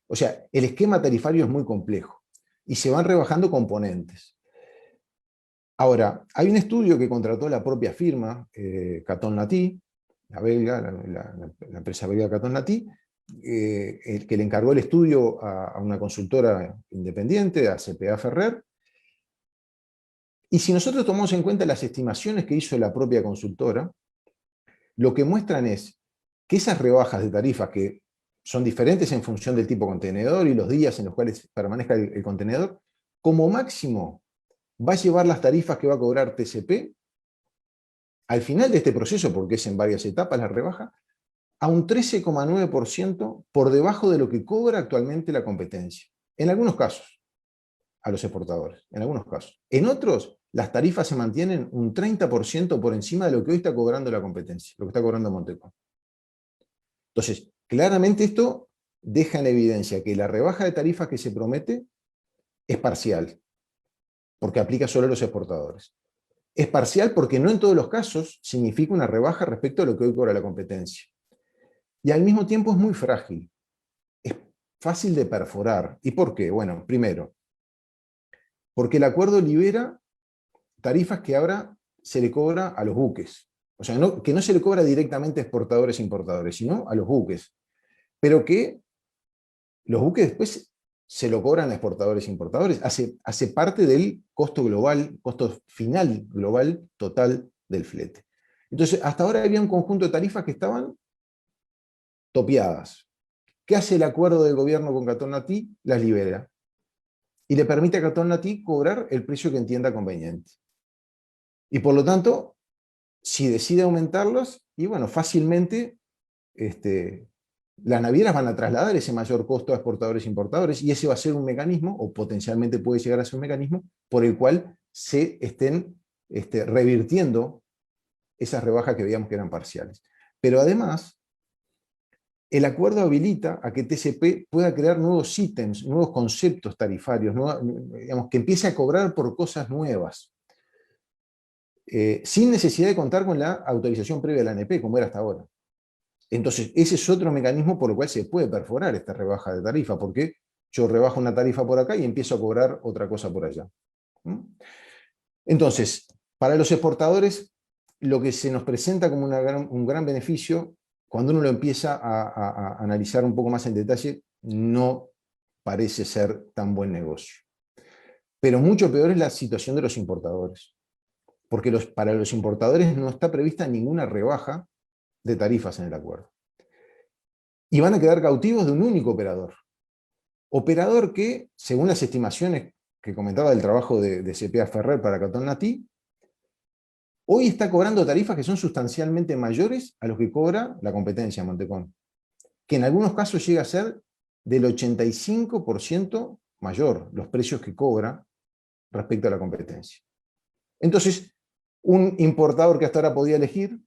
O sea, el esquema tarifario es muy complejo y se van rebajando componentes. Ahora, hay un estudio que contrató la propia firma, Caton Lati, la belga, la empresa belga Caton Lati, el que le encargó el estudio a una consultora independiente, a CPA Ferrer. Y si nosotros tomamos en cuenta las estimaciones que hizo la propia consultora, lo que muestran es que esas rebajas de tarifas, que son diferentes en función del tipo de contenedor y los días en los cuales permanezca el contenedor, como máximo va a llevar las tarifas que va a cobrar TCP al final de este proceso, porque es en varias etapas la rebaja, a un 13,9% por debajo de lo que cobra actualmente la competencia. En algunos casos, a los exportadores, en algunos casos. En otros, las tarifas se mantienen un 30% por encima de lo que hoy está cobrando la competencia, lo que está cobrando Montecón. Entonces, claramente esto deja en evidencia que la rebaja de tarifas que se promete es parcial, porque aplica solo a los exportadores. Es parcial porque no en todos los casos significa una rebaja respecto a lo que hoy cobra la competencia. Y al mismo tiempo es muy frágil. Es fácil de perforar. ¿Y por qué? Bueno, primero, porque el acuerdo libera tarifas que ahora se le cobra a los buques. O sea, que no se le cobra directamente a exportadores e importadores, sino a los buques. Pero que los buques después se lo cobran a exportadores e importadores. Hace parte del costo global, costo final global total del flete. Entonces, hasta ahora había un conjunto de tarifas que estaban topeadas. ¿Qué hace el acuerdo del gobierno con Caton Lati? Las libera. Y le permite a Caton Lati cobrar el precio que entienda conveniente. Y por lo tanto, si decide aumentarlos, y bueno, fácilmente las navieras van a trasladar ese mayor costo a exportadores e importadores, y ese va a ser un mecanismo, o potencialmente puede llegar a ser un mecanismo, por el cual se estén revirtiendo esas rebajas que veíamos que eran parciales. Pero además, el acuerdo habilita a que TCP pueda crear nuevos ítems, nuevos conceptos tarifarios, digamos, que empiece a cobrar por cosas nuevas, sin necesidad de contar con la autorización previa de la ANP, como era hasta ahora. Entonces, ese es otro mecanismo por el cual se puede perforar esta rebaja de tarifa, porque yo rebajo una tarifa por acá y empiezo a cobrar otra cosa por allá. Entonces, para los exportadores, lo que se nos presenta como un gran beneficio, cuando uno lo empieza a analizar un poco más en detalle, no parece ser tan buen negocio. Pero mucho peor es la situación de los importadores, porque para los importadores no está prevista ninguna rebaja de tarifas en el acuerdo. Y van a quedar cautivos de un único operador. Operador que, según las estimaciones que comentaba del trabajo de CPA Ferrer para Caton Lati, hoy está cobrando tarifas que son sustancialmente mayores a los que cobra la competencia Montecón, que en algunos casos llega a ser del 85% mayor los precios que cobra respecto a la competencia. Entonces, un importador que hasta ahora podía elegir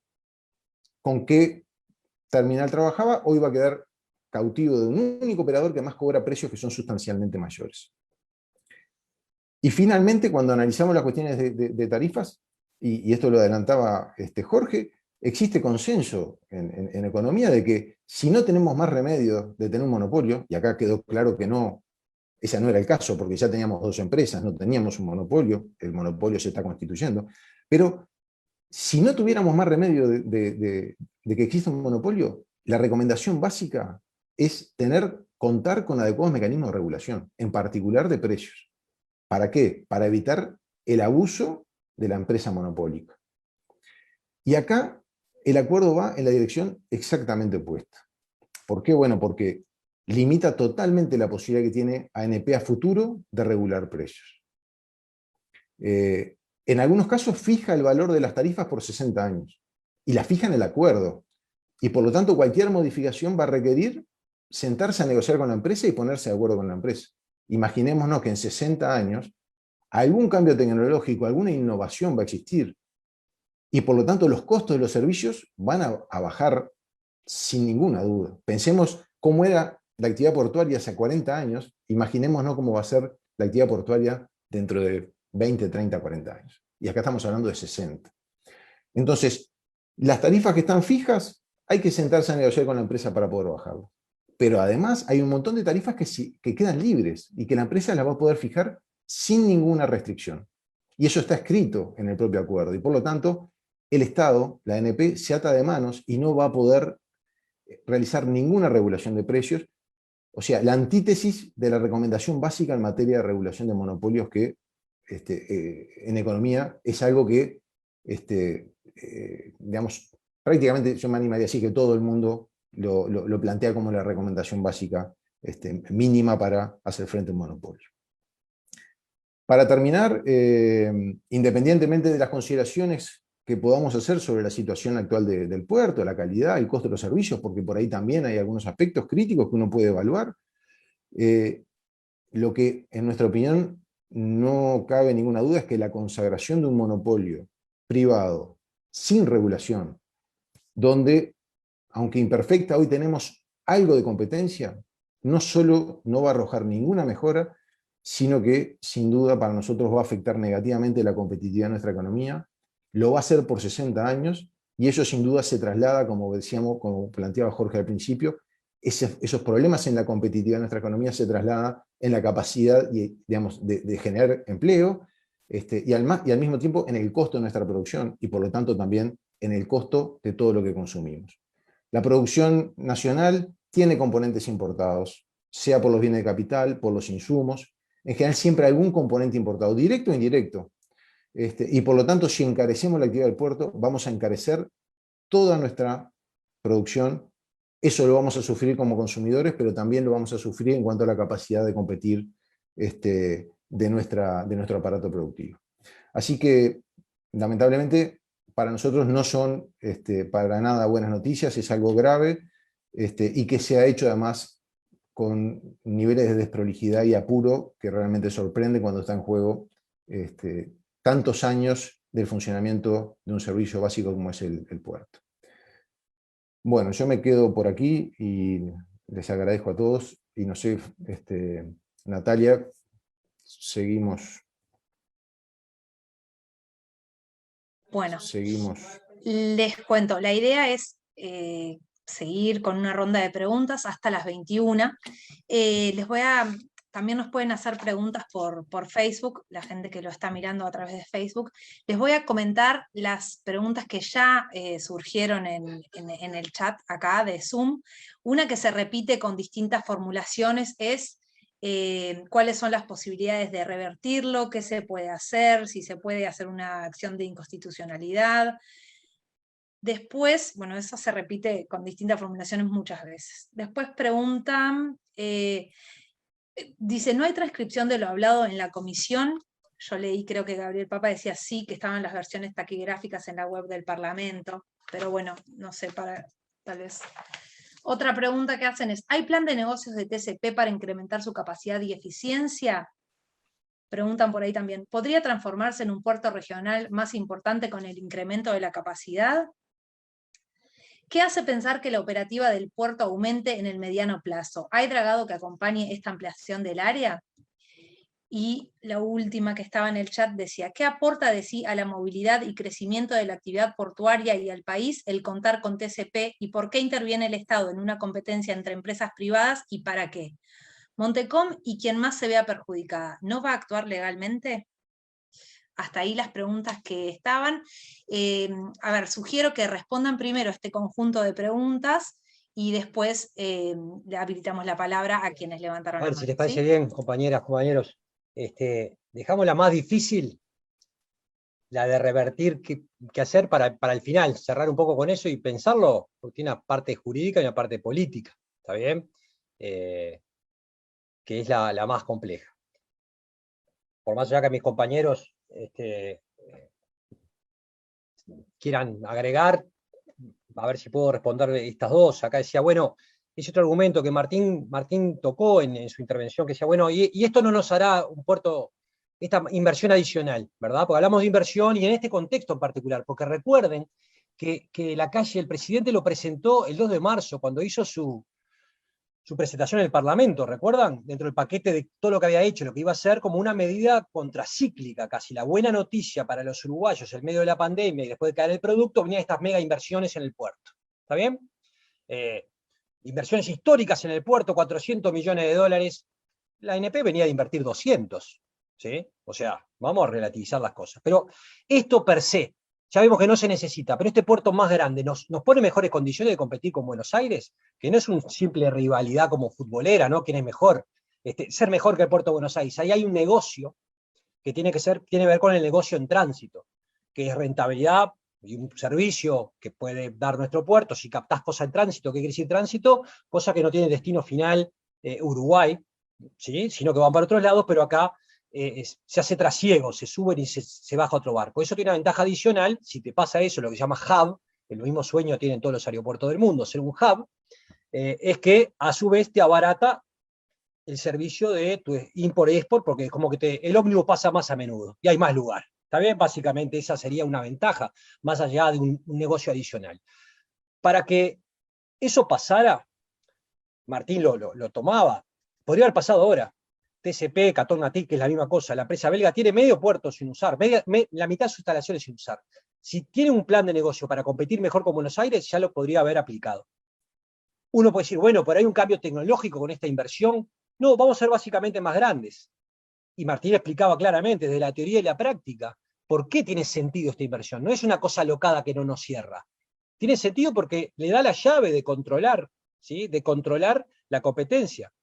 con qué terminal trabajaba, hoy va a quedar cautivo de un único operador que más cobra precios que son sustancialmente mayores. Y finalmente, cuando analizamos las cuestiones de tarifas, y esto lo adelantaba Jorge, existe consenso en economía de que si no tenemos más remedio de tener un monopolio, y acá quedó claro que no, ese no era el caso, porque ya teníamos dos empresas, no teníamos un monopolio, el monopolio se está constituyendo, pero si no tuviéramos más remedio de que exista un monopolio, la recomendación básica es contar con adecuados mecanismos de regulación, en particular de precios. ¿Para qué? Para evitar el abuso de la empresa monopólica. Y acá el acuerdo va en la dirección exactamente opuesta. ¿Por qué? Bueno, porque limita totalmente la posibilidad que tiene ANP a futuro de regular precios. En algunos casos fija el valor de las tarifas por 60 años, y la fija en el acuerdo, y por lo tanto cualquier modificación va a requerir sentarse a negociar con la empresa y ponerse de acuerdo con la empresa. Imaginémonos que en 60 años algún cambio tecnológico, alguna innovación va a existir, y por lo tanto los costos de los servicios van a bajar sin ninguna duda. Pensemos cómo era la actividad portuaria hace 40 años, imaginémonos cómo va a ser la actividad portuaria dentro de 20, 30, 40 años. Y acá estamos hablando de 60. Entonces, las tarifas que están fijas, hay que sentarse a negociar con la empresa para poder bajarlas. Pero además hay un montón de tarifas que quedan libres y que la empresa las va a poder fijar sin ninguna restricción. Y eso está escrito en el propio acuerdo. Y por lo tanto, el Estado, la ANP, se ata de manos y no va a poder realizar ninguna regulación de precios. O sea, la antítesis de la recomendación básica en materia de regulación de monopolios que en economía es algo que, digamos, prácticamente yo me animaría a decir que todo el mundo lo plantea como la recomendación básica mínima para hacer frente a un monopolio. Para terminar, independientemente de las consideraciones que podamos hacer sobre la situación actual del puerto, la calidad, el costo de los servicios, porque por ahí también hay algunos aspectos críticos que uno puede evaluar, lo que, en nuestra opinión, no cabe ninguna duda es que la consagración de un monopolio privado, sin regulación, donde, aunque imperfecta, hoy tenemos algo de competencia, no solo no va a arrojar ninguna mejora, sino que, sin duda, para nosotros va a afectar negativamente la competitividad de nuestra economía, lo va a hacer por 60 años, y eso sin duda se traslada, como decíamos, como planteaba Jorge al principio, esos problemas en la competitividad de nuestra economía se trasladan en la capacidad, digamos, de generar empleo, y al mismo tiempo en el costo de nuestra producción, y por lo tanto también en el costo de todo lo que consumimos. La producción nacional tiene componentes importados, sea por los bienes de capital, por los insumos, en general siempre algún componente importado, directo o indirecto. Y por lo tanto, si encarecemos la actividad del puerto, vamos a encarecer toda nuestra producción. Eso lo vamos a sufrir como consumidores, pero también lo vamos a sufrir en cuanto a la capacidad de competir de nuestro aparato productivo. Así que, lamentablemente, para nosotros no son para nada buenas noticias, es algo grave, y que se ha hecho además con niveles de desprolijidad y apuro que realmente sorprende cuando está en juego tantos años del funcionamiento de un servicio básico como es el puerto. Bueno, yo me quedo por aquí y les agradezco a todos, y no sé, Natalia, seguimos. Bueno, seguimos. Les cuento, la idea es seguir con una ronda de preguntas hasta las 21. También nos pueden hacer preguntas por Facebook, la gente que lo está mirando a través de Facebook. Les voy a comentar las preguntas que ya surgieron en el chat acá de Zoom. Una que se repite con distintas formulaciones es cuáles son las posibilidades de revertirlo, qué se puede hacer, si se puede hacer una acción de inconstitucionalidad. Después, bueno, eso se repite con distintas formulaciones muchas veces. Después preguntan, dice, ¿no hay transcripción de lo hablado en la comisión? Yo leí, creo que Gabriel Papa decía sí, que estaban las versiones taquigráficas en la web del Parlamento, pero bueno, no sé, tal vez. Otra pregunta que hacen es, ¿hay plan de negocios de TCP para incrementar su capacidad y eficiencia? Preguntan por ahí también, ¿podría transformarse en un puerto regional más importante con el incremento de la capacidad? ¿Qué hace pensar que la operativa del puerto aumente en el mediano plazo? ¿Hay dragado que acompañe esta ampliación del área? Y la última que estaba en el chat decía, ¿qué aporta de sí a la movilidad y crecimiento de la actividad portuaria y al país el contar con TCP y por qué interviene el Estado en una competencia entre empresas privadas y para qué? Montecom y quien más se vea perjudicada, ¿no va a actuar legalmente? Hasta ahí las preguntas que estaban. A ver, sugiero que respondan primero este conjunto de preguntas y después le habilitamos la palabra a quienes levantaron la mano. Si les parece bien, compañeras, compañeros, dejamos la más difícil, la de revertir qué hacer para el final, cerrar un poco con eso y pensarlo, porque tiene una parte jurídica y una parte política, ¿está bien? Que es la más compleja. Por más allá que mis compañeros quieran agregar, a ver si puedo responder estas dos. Acá decía, bueno, es otro argumento que Martín tocó en su intervención, que decía, bueno, y esto no nos hará un puerto, esta inversión adicional, ¿verdad? Porque hablamos de inversión y en este contexto en particular, porque recuerden que la calle, el presidente lo presentó el 2 de marzo, cuando hizo su presentación en el Parlamento, ¿recuerdan? Dentro del paquete de todo lo que había hecho, lo que iba a ser como una medida contracíclica casi. La buena noticia para los uruguayos en medio de la pandemia y después de caer el producto, venían estas mega inversiones en el puerto. ¿Está bien? Inversiones históricas en el puerto, 400 millones de dólares. La ANP venía de invertir 200. ¿Sí? O sea, vamos a relativizar las cosas. Pero esto per se, ya vemos que no se necesita, pero este puerto más grande nos pone mejores condiciones de competir con Buenos Aires, que no es una simple rivalidad como futbolera, ¿no? ¿Quién es mejor? Ser mejor que el puerto de Buenos Aires. Ahí hay un negocio que tiene que ver con el negocio en tránsito, que es rentabilidad y un servicio que puede dar nuestro puerto. Si captás cosas en tránsito, ¿qué quiere decir tránsito? Cosa que no tiene destino final Uruguay, ¿sí? Sino que van para otros lados, pero acá se hace trasiego, se suben y se baja otro barco. Eso tiene una ventaja adicional, si te pasa eso, lo que se llama hub, el mismo sueño tienen todos los aeropuertos del mundo, ser un hub, es que a su vez te abarata el servicio de tu import-export, porque es como que el ómnibus pasa más a menudo y hay más lugar. ¿Está bien? Básicamente esa sería una ventaja, más allá de un negocio adicional. Para que eso pasara, Martín lo tomaba, podría haber pasado ahora. TCP, Catonati, que es la misma cosa, la empresa belga tiene medio puerto sin usar, la mitad de sus instalaciones sin usar. Si tiene un plan de negocio para competir mejor con Buenos Aires, ya lo podría haber aplicado. Uno puede decir, bueno, pero hay un cambio tecnológico con esta inversión. No, vamos a ser básicamente más grandes. Y Martín explicaba claramente, desde la teoría y la práctica, por qué tiene sentido esta inversión. No es una cosa alocada que no nos cierra. Tiene sentido porque le da la llave de controlar, ¿sí? De controlar la competencia.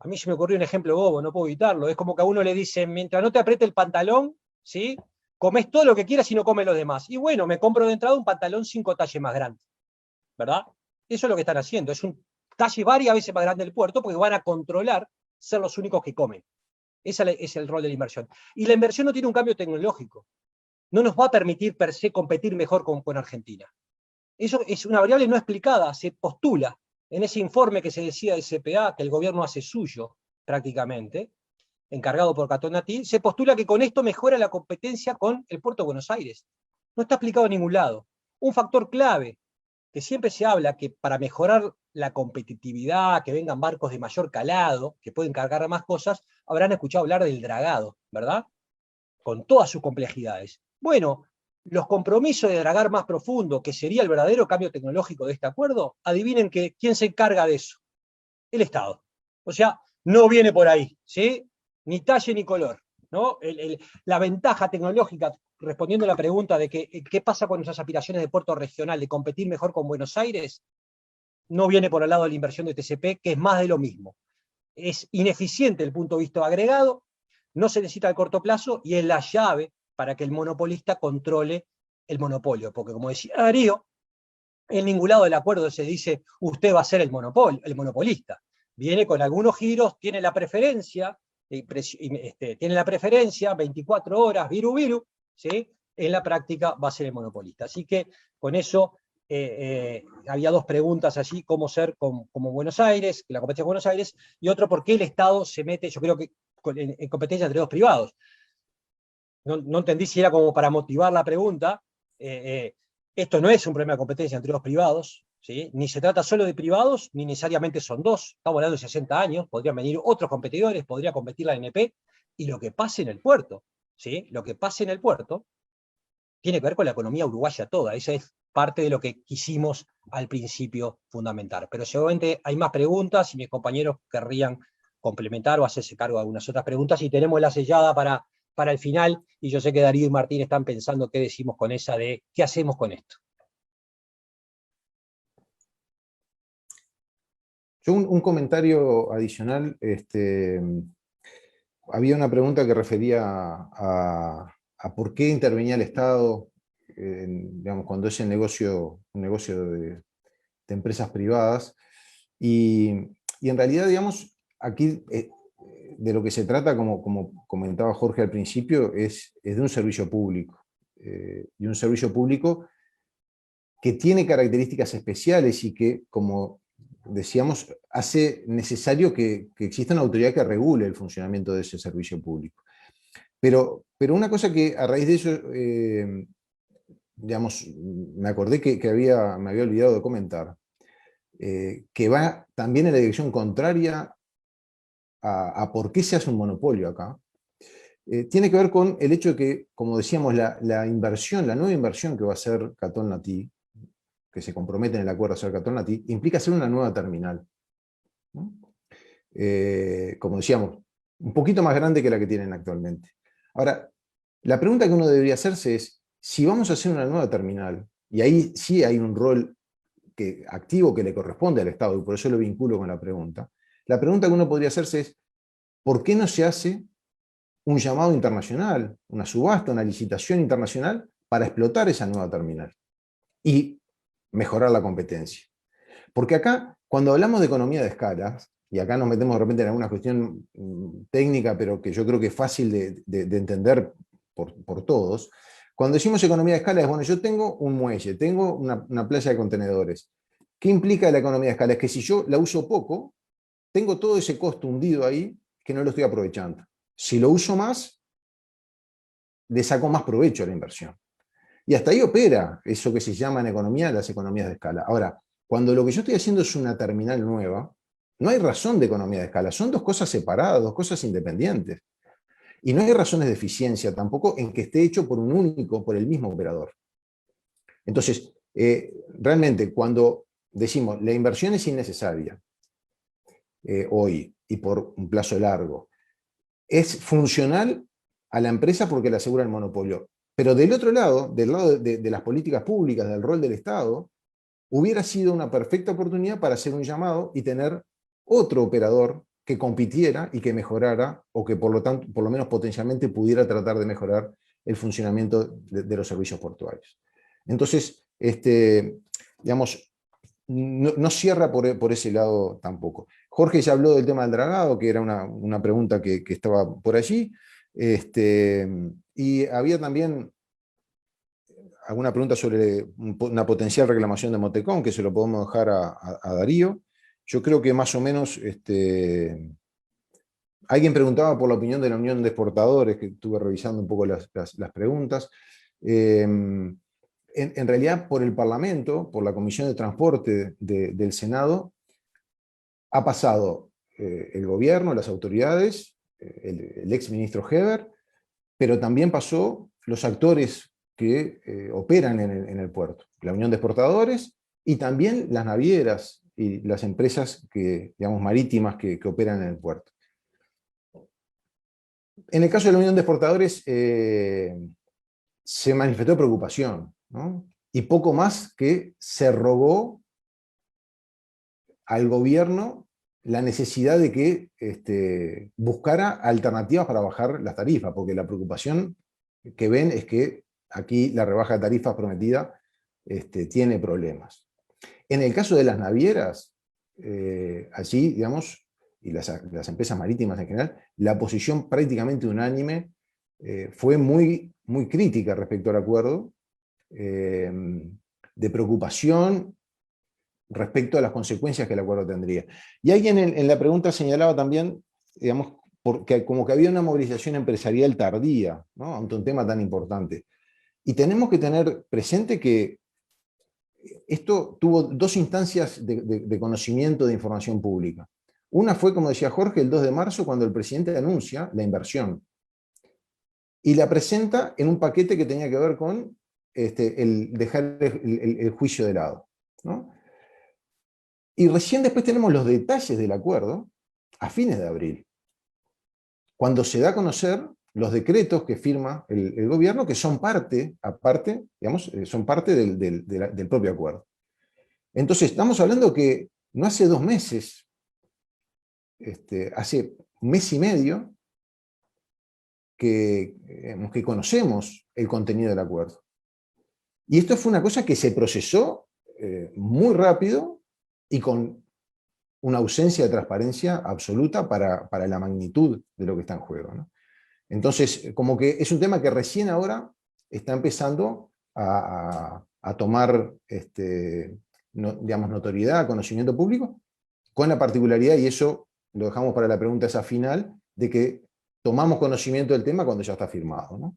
A mí se me ocurrió un ejemplo bobo, no puedo evitarlo. Es como que a uno le dicen, mientras no te apriete el pantalón, ¿sí? Comés todo lo que quieras y no comes los demás. Y bueno, me compro de entrada un pantalón 5 talles más grande. ¿Verdad? Eso es lo que están haciendo. Es un talle varias veces más grande del puerto porque van a controlar ser los únicos que comen. Ese es el rol de la inversión. Y la inversión no tiene un cambio tecnológico. No nos va a permitir per se competir mejor con Argentina. Eso es una variable no explicada, se postula en ese informe que se decía del CPA, que el gobierno hace suyo prácticamente, encargado por Catonati, se postula que con esto mejora la competencia con el puerto de Buenos Aires. No está explicado en ningún lado. Un factor clave, que siempre se habla que para mejorar la competitividad, que vengan barcos de mayor calado, que pueden cargar más cosas, habrán escuchado hablar del dragado, ¿verdad? Con todas sus complejidades. Bueno, los compromisos de dragar más profundo, que sería el verdadero cambio tecnológico de este acuerdo, adivinen quién se encarga de eso. El Estado. O sea, no viene por ahí, ¿sí? Ni talle ni color, ¿no? La ventaja tecnológica, respondiendo a la pregunta de qué pasa con nuestras aspiraciones de puerto regional, de competir mejor con Buenos Aires, no viene por el lado de la inversión de TCP, que es más de lo mismo. Es ineficiente el punto de vista agregado, no se necesita a corto plazo y es la llave para que el monopolista controle el monopolio. Porque como decía Darío, en ningún lado del acuerdo se dice usted va a ser el monopolista. Viene con algunos giros, tiene la preferencia, tiene la preferencia, 24 horas, viru, ¿sí? En la práctica va a ser el monopolista. Así que con eso había dos preguntas allí, cómo ser como Buenos Aires, la competencia con Buenos Aires, y otro, por qué el Estado se mete, yo creo que en competencia entre dos privados. No entendí si era como para motivar la pregunta. Esto no es un problema de competencia entre dos privados, ¿sí? Ni se trata solo de privados, ni necesariamente son dos. Estamos hablando de 60 años, podrían venir otros competidores, podría competir la ANP, y lo que pase en el puerto, ¿sí? Lo que pase en el puerto tiene que ver con la economía uruguaya toda. Esa es parte de lo que quisimos al principio fundamentar. Pero seguramente hay más preguntas y mis compañeros querrían complementar o hacerse cargo de algunas otras preguntas, y tenemos la sellada para el final, y yo sé que Darío y Martín están pensando qué decimos con esa de qué hacemos con esto. Yo un comentario adicional, había una pregunta que refería a por qué intervenía el Estado, digamos, cuando es un negocio de empresas privadas, y en realidad, digamos, aquí de lo que se trata, como comentaba Jorge al principio, es de un servicio público, y un servicio público que tiene características especiales y que, como decíamos, hace necesario que exista una autoridad que regule el funcionamiento de ese servicio público. Pero una cosa que a raíz de eso digamos, me acordé que me había olvidado de comentar, que va también en la dirección contraria a por qué se hace un monopolio acá. Tiene que ver con el hecho de que, como decíamos, la inversión, la nueva inversión que va a hacer Catón Natí, que se compromete en el acuerdo a hacer Catón Natí, implica hacer una nueva terminal, ¿no? Como decíamos, un poquito más grande que la que tienen actualmente. Ahora, la pregunta que uno debería hacerse es, si vamos a hacer una nueva terminal, y ahí sí hay un rol activo que le corresponde al Estado, y por eso lo vinculo con la pregunta que uno podría hacerse es, ¿por qué no se hace un llamado internacional, una subasta, una licitación internacional para explotar esa nueva terminal y mejorar la competencia? Porque acá, cuando hablamos de economía de escala, y acá nos metemos de repente en alguna cuestión técnica, pero que yo creo que es fácil de entender por todos, cuando decimos economía de escala es, bueno, yo tengo un muelle, tengo una playa de contenedores. ¿Qué implica la economía de escala? Es que si yo la uso poco, tengo todo ese costo hundido ahí que no lo estoy aprovechando. Si lo uso más, le saco más provecho a la inversión. Y hasta ahí opera eso que se llama en economía las economías de escala. Ahora, cuando lo que yo estoy haciendo es una terminal nueva, no hay razón de economía de escala, son dos cosas separadas, dos cosas independientes. Y no hay razones de eficiencia tampoco en que esté hecho por el mismo operador. Entonces, realmente cuando decimos la inversión es innecesaria hoy y por un plazo largo, es funcional a la empresa porque le asegura el monopolio. Pero del otro lado, del lado de las políticas públicas, del rol del Estado, hubiera sido una perfecta oportunidad para hacer un llamado y tener otro operador que compitiera y que mejorara, o que por lo menos potencialmente pudiera tratar de mejorar el funcionamiento de los servicios portuarios. Entonces, digamos, no cierra por ese lado tampoco. Jorge ya habló del tema del dragado, que era una pregunta que estaba por allí, y había también alguna pregunta sobre una potencial reclamación de Motecón, que se lo podemos dejar a Darío. Yo creo que más o menos, alguien preguntaba por la opinión de la Unión de Exportadores, que estuve revisando un poco las preguntas. En realidad, por el Parlamento, por la Comisión de Transporte del Senado, ha pasado el gobierno, las autoridades, el exministro Heber, pero también pasó los actores que operan en el puerto, la Unión de Exportadores y también las navieras y las empresas digamos, marítimas que operan en el puerto. En el caso de la Unión de Exportadores se manifestó preocupación, ¿no? Y poco más que se rogó al gobierno la necesidad de que buscara alternativas para bajar las tarifas, porque la preocupación que ven es que aquí la rebaja de tarifas prometida tiene problemas. En el caso de las navieras, allí, digamos, y las empresas marítimas en general, la posición prácticamente unánime fue muy, muy crítica respecto al acuerdo, de preocupación respecto a las consecuencias que el acuerdo tendría. Y alguien en la pregunta señalaba también, digamos, porque como que había una movilización empresarial tardía, ¿no?, ante un tema tan importante. Y tenemos que tener presente que esto tuvo dos instancias de conocimiento de información pública. Una fue, como decía Jorge, el 2 de marzo, cuando el presidente anuncia la inversión. Y la presenta en un paquete que tenía que ver con el dejar el juicio de lado, ¿no? Y recién después tenemos los detalles del acuerdo a fines de abril, cuando se da a conocer los decretos que firma el gobierno, que son parte, aparte, digamos, son parte del propio acuerdo. Entonces, estamos hablando que no hace 2 meses, hace 1 mes y medio, que conocemos el contenido del acuerdo. Y esto fue una cosa que se procesó muy rápido y con una ausencia de transparencia absoluta para la magnitud de lo que está en juego, ¿no? Entonces, como que es un tema que recién ahora está empezando a tomar digamos, notoriedad, conocimiento público, con la particularidad, y eso lo dejamos para la pregunta esa final, de que tomamos conocimiento del tema cuando ya está firmado, ¿no?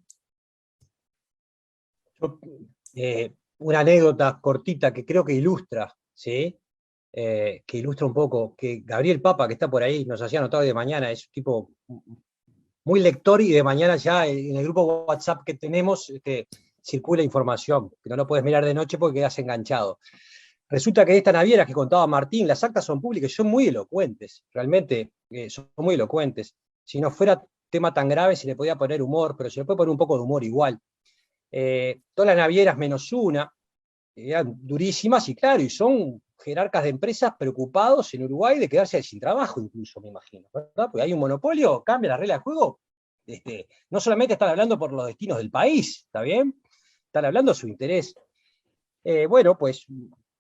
Yo una anécdota cortita que creo que ilustra, ¿sí? Que ilustra un poco, que Gabriel Papa, que está por ahí, nos hacía notar de mañana, es un tipo muy lector, y de mañana ya en el grupo WhatsApp que tenemos circula información, que no lo puedes mirar de noche porque quedas enganchado. Resulta que estas navieras que contaba Martín, las actas son públicas y son muy elocuentes, realmente son muy elocuentes. Si no fuera tema tan grave se le podía poner humor, pero se le puede poner un poco de humor igual. Todas las navieras menos una eran durísimas y claro, y son jerarcas de empresas preocupados en Uruguay de quedarse sin trabajo incluso, me imagino, ¿verdad? Porque hay un monopolio, cambia la regla de juego. No solamente están hablando por los destinos del país, ¿está bien? Están hablando de su interés. Bueno, pues,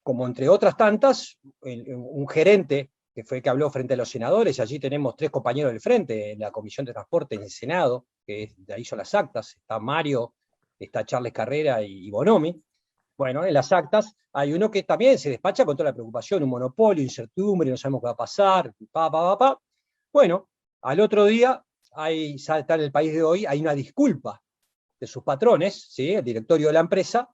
como entre otras tantas, un gerente que fue el que habló frente a los senadores, allí tenemos 3 compañeros del frente en la Comisión de Transporte en el Senado, que de ahí son las actas, está Mario, está Charles Carrera y Bonomi. Bueno, en las actas hay uno que también se despacha con toda la preocupación, un monopolio, incertidumbre, no sabemos qué va a pasar, Bueno, al otro día, está en el país de hoy, hay una disculpa de sus patrones, ¿sí? El directorio de la empresa,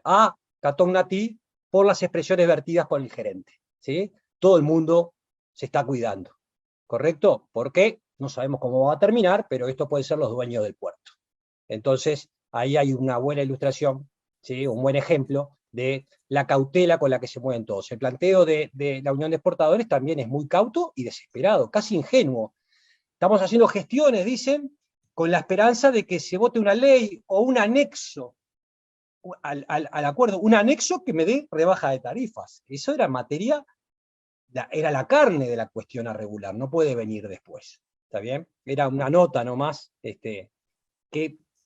a Catón Natí por las expresiones vertidas por el gerente, ¿sí? Todo el mundo se está cuidando, ¿correcto? Porque no sabemos cómo va a terminar, pero esto puede ser los dueños del puerto. Entonces, ahí hay una buena ilustración, ¿sí? Un buen ejemplo de la cautela con la que se mueven todos. El planteo de la Unión de Exportadores también es muy cauto y desesperado, casi ingenuo. Estamos haciendo gestiones, dicen, con la esperanza de que se vote una ley o un anexo al acuerdo, un anexo que me dé rebaja de tarifas. Eso era materia, era la carne de la cuestión a regular, no puede venir después. ¿Está bien? Era una nota nomás que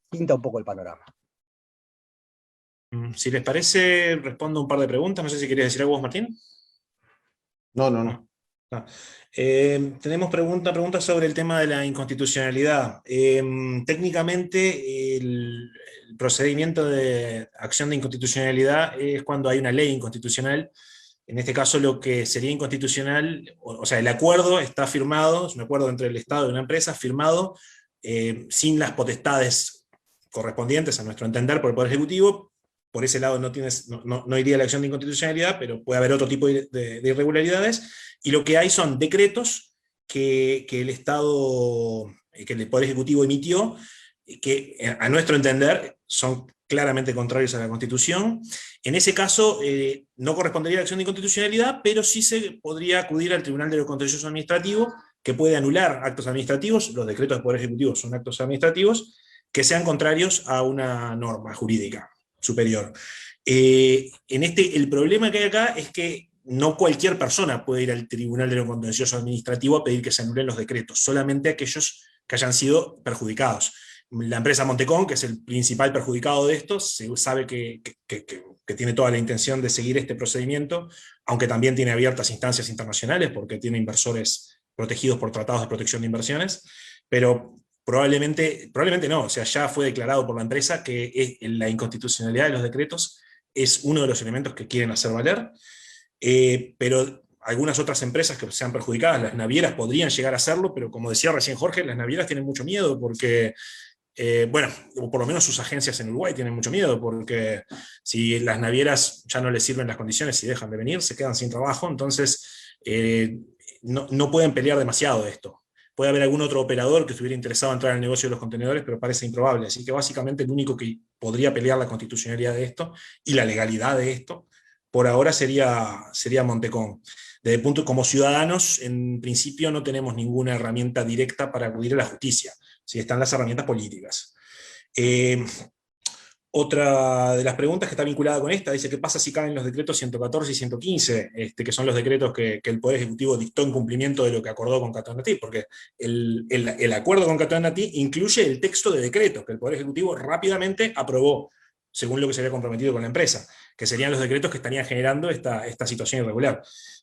pinta un poco el panorama. Si les parece, respondo un par de preguntas. No sé si querías decir algo vos, Martín. No. Tenemos preguntas sobre el tema de la inconstitucionalidad. Técnicamente, el procedimiento de acción de inconstitucionalidad es cuando hay una ley inconstitucional. En este caso, lo que sería inconstitucional, o sea, el acuerdo está firmado, es un acuerdo entre el Estado y una empresa, firmado sin las potestades correspondientes, a nuestro entender, por el Poder Ejecutivo. Por ese lado no iría la acción de inconstitucionalidad, pero puede haber otro tipo de irregularidades. Y lo que hay son decretos que el Estado, que el Poder Ejecutivo emitió, que a nuestro entender son claramente contrarios a la Constitución. En ese caso no correspondería a la acción de inconstitucionalidad, pero sí se podría acudir al Tribunal de lo Contencioso Administrativo, que puede anular actos administrativos. Los decretos del Poder Ejecutivo son actos administrativos que sean contrarios a una norma jurídica superior. El problema que hay acá es que no cualquier persona puede ir al Tribunal de lo Contencioso Administrativo a pedir que se anulen los decretos, solamente aquellos que hayan sido perjudicados. La empresa Montecón, que es el principal perjudicado de esto, se sabe que tiene toda la intención de seguir este procedimiento, aunque también tiene abiertas instancias internacionales porque tiene inversores protegidos por tratados de protección de inversiones, pero probablemente no, o sea, ya fue declarado por la empresa que la inconstitucionalidad de los decretos es uno de los elementos que quieren hacer valer, pero algunas otras empresas que sean perjudicadas, las navieras podrían llegar a hacerlo, pero como decía recién Jorge, las navieras tienen mucho miedo porque, o por lo menos sus agencias en Uruguay tienen mucho miedo, porque si las navieras ya no les sirven las condiciones y dejan de venir, se quedan sin trabajo, entonces no pueden pelear demasiado de esto. Puede haber algún otro operador que estuviera interesado en entrar en el negocio de los contenedores, pero parece improbable. Así que básicamente el único que podría pelear la constitucionalidad de esto y la legalidad de esto, por ahora sería Montecón. Desde el punto, como ciudadanos, en principio no tenemos ninguna herramienta directa para acudir a la justicia. ¿Sí? Están las herramientas políticas. Otra de las preguntas que está vinculada con esta dice: ¿qué pasa si caen los decretos 114 y 115, que son los decretos que el Poder Ejecutivo dictó en cumplimiento de lo que acordó con Catón Natí? Porque el acuerdo con Catón Natí incluye el texto de decretos que el Poder Ejecutivo rápidamente aprobó, según lo que se había comprometido con la empresa, que serían los decretos que estarían generando esta situación irregular.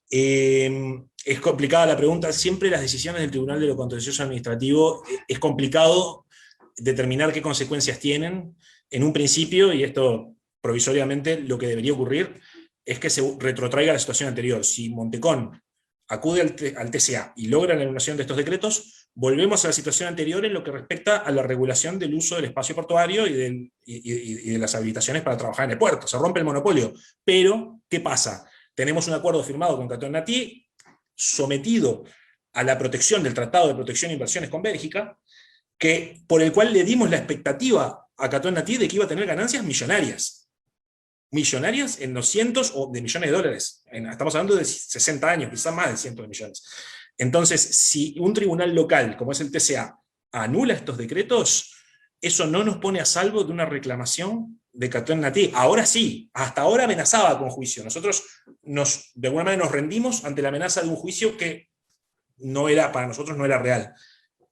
Es complicada la pregunta. Siempre las decisiones del Tribunal de lo Contencioso Administrativo es complicado determinar qué consecuencias tienen. En un principio, y esto provisoriamente, lo que debería ocurrir es que se retrotraiga la situación anterior. Si Montecón acude al TCA y logra la anulación de estos decretos, volvemos a la situación anterior en lo que respecta a la regulación del uso del espacio portuario y de las habilitaciones para trabajar en el puerto. Se rompe el monopolio. Pero, ¿qué pasa? Tenemos un acuerdo firmado con Catón Natí, sometido a la protección del Tratado de Protección e Inversiones con Bélgica, por el cual le dimos la expectativa a Catón Natí de que iba a tener ganancias millonarias. Millonarias en los cientos de millones de dólares. Estamos hablando de 60 años, quizás más de cientos de millones. Entonces, si un tribunal local, como es el TCA, anula estos decretos, eso no nos pone a salvo de una reclamación de Catón Natí. Ahora sí, hasta ahora amenazaba con juicio. Nosotros de alguna manera nos rendimos ante la amenaza de un juicio que para nosotros no era real.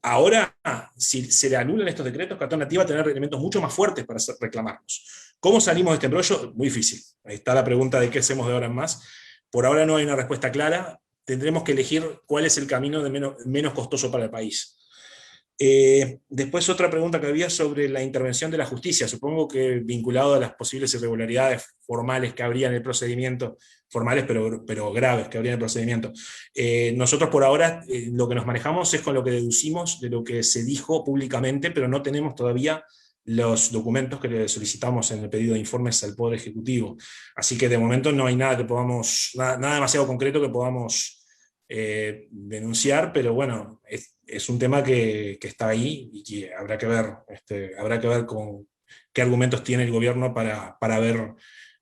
Ahora, si se le anulan estos decretos, Catón Natí va a tener elementos mucho más fuertes para reclamarnos. ¿Cómo salimos de este embrollo? Muy difícil. Ahí está la pregunta de qué hacemos de ahora en más. Por ahora no hay una respuesta clara. Tendremos que elegir cuál es el camino menos costoso para el país. Después otra pregunta que había sobre la intervención de la justicia, supongo que vinculado a las posibles irregularidades formales que habría en el procedimiento, formales pero graves que habría en el procedimiento. Nosotros por ahora lo que nos manejamos es con lo que deducimos de lo que se dijo públicamente, pero no tenemos todavía los documentos que le solicitamos en el pedido de informes al Poder Ejecutivo. Así que de momento no hay nada nada demasiado concreto que podamos denunciar, pero bueno, es un tema que está ahí y que habrá que ver con qué argumentos tiene el gobierno para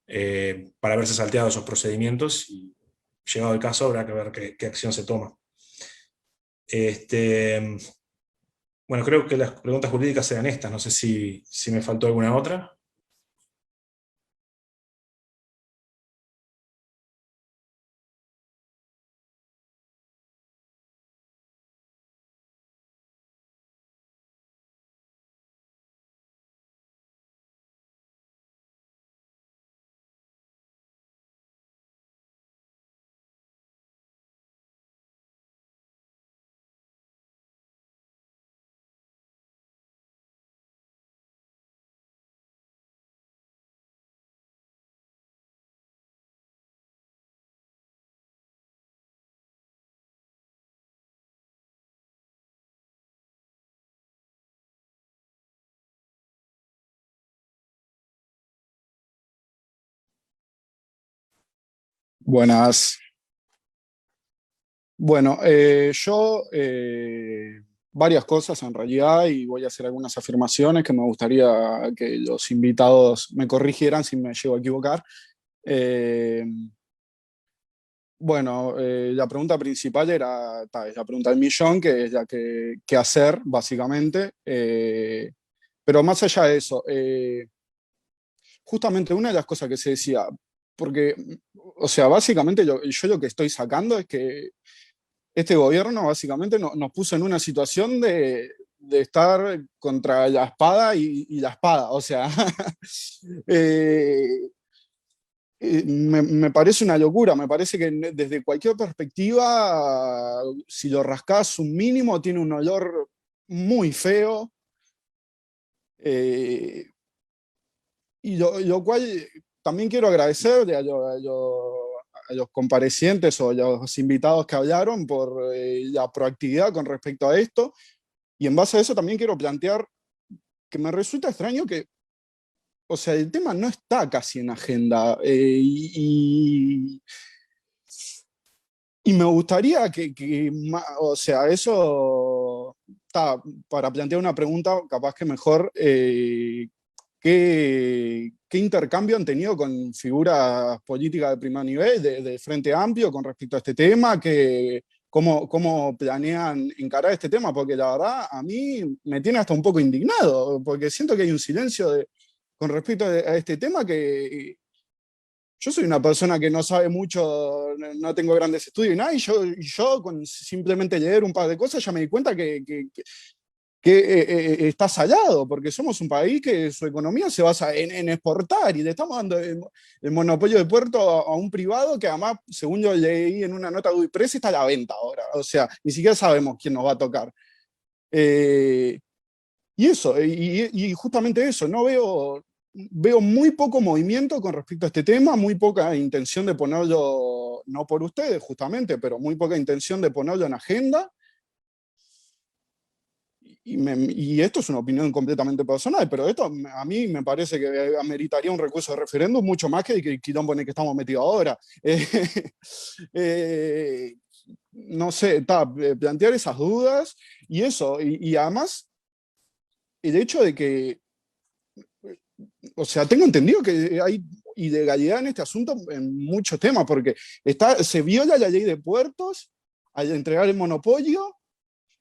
verse salteado esos procedimientos, y llegado el caso habrá que ver qué acción se toma. Bueno, creo que las preguntas jurídicas eran estas, no sé si me faltó alguna otra. Buenas. Bueno, varias cosas en realidad, y voy a hacer algunas afirmaciones que me gustaría que los invitados me corrigieran si me llego a equivocar. La pregunta principal es la pregunta del millón, que es la que qué hacer, básicamente. Pero más allá de eso, justamente una de las cosas que se decía, porque, o sea, básicamente yo lo que estoy sacando es que este gobierno básicamente nos puso en una situación de estar contra la espada y la espada, o sea, me parece una locura, me parece que desde cualquier perspectiva, si lo rascás un mínimo, tiene un olor muy feo, y lo cual también quiero agradecerle a los comparecientes o a los invitados que hablaron por la proactividad con respecto a esto, y en base a eso también quiero plantear que me resulta extraño que, o sea, el tema no está casi en agenda, y me gustaría o sea, eso está para plantear una pregunta capaz que mejor, ¿qué intercambio han tenido con figuras políticas de primer nivel, de Frente Amplio, con respecto a este tema? ¿Cómo planean encarar este tema? Porque la verdad a mí me tiene hasta un poco indignado, porque siento que hay un silencio con respecto a este tema que... Yo soy una persona que no sabe mucho, no tengo grandes estudios y nada, y yo con simplemente leer un par de cosas ya me di cuenta que está salado, porque somos un país que su economía se basa en exportar, y le estamos dando el monopolio de puerto a un privado que además, según yo leí en una nota de UIPRES, está a la venta ahora. O sea, ni siquiera sabemos quién nos va a tocar. Y eso, y justamente eso, no veo muy poco movimiento con respecto a este tema, muy poca intención de ponerlo, no por ustedes justamente, pero muy poca intención de ponerlo en agenda. y esto es una opinión completamente personal, pero esto a mí me parece que ameritaría un recurso de referéndum mucho más que el quilombo en el que estamos metidos ahora. No sé, plantear esas dudas y eso, y además el hecho de que, o sea, tengo entendido que hay ilegalidad en este asunto en muchos temas, porque se viola la ley de puertos al entregar el monopolio,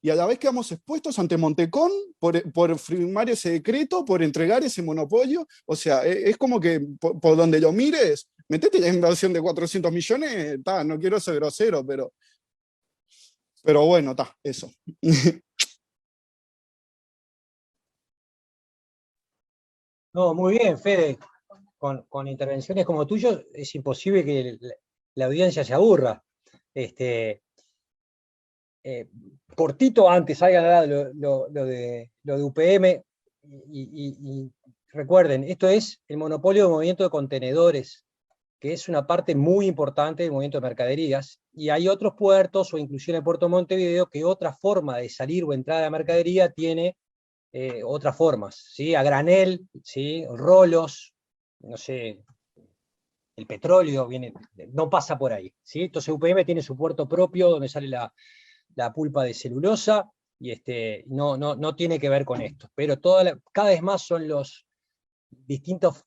y a la vez quedamos expuestos ante Montecón por firmar ese decreto, por entregar ese monopolio. O sea, es como que por donde lo mires, metete la inversión de 400 millones, no quiero ser grosero, pero bueno, eso. No, muy bien, Fede. Con intervenciones como tuyas es imposible que la audiencia se aburra. Cortito antes, haya lo de UPM, y recuerden, esto es el monopolio de movimiento de contenedores, que es una parte muy importante del movimiento de mercaderías, y hay otros puertos, o inclusive el puerto de Montevideo, que otra forma de salir o entrada de mercadería tiene otras formas, ¿sí? A granel, ¿sí? Rolos, no sé, el petróleo no pasa por ahí, ¿sí? Entonces UPM tiene su puerto propio donde sale la pulpa de celulosa, y no tiene que ver con esto, pero cada vez más son los distintos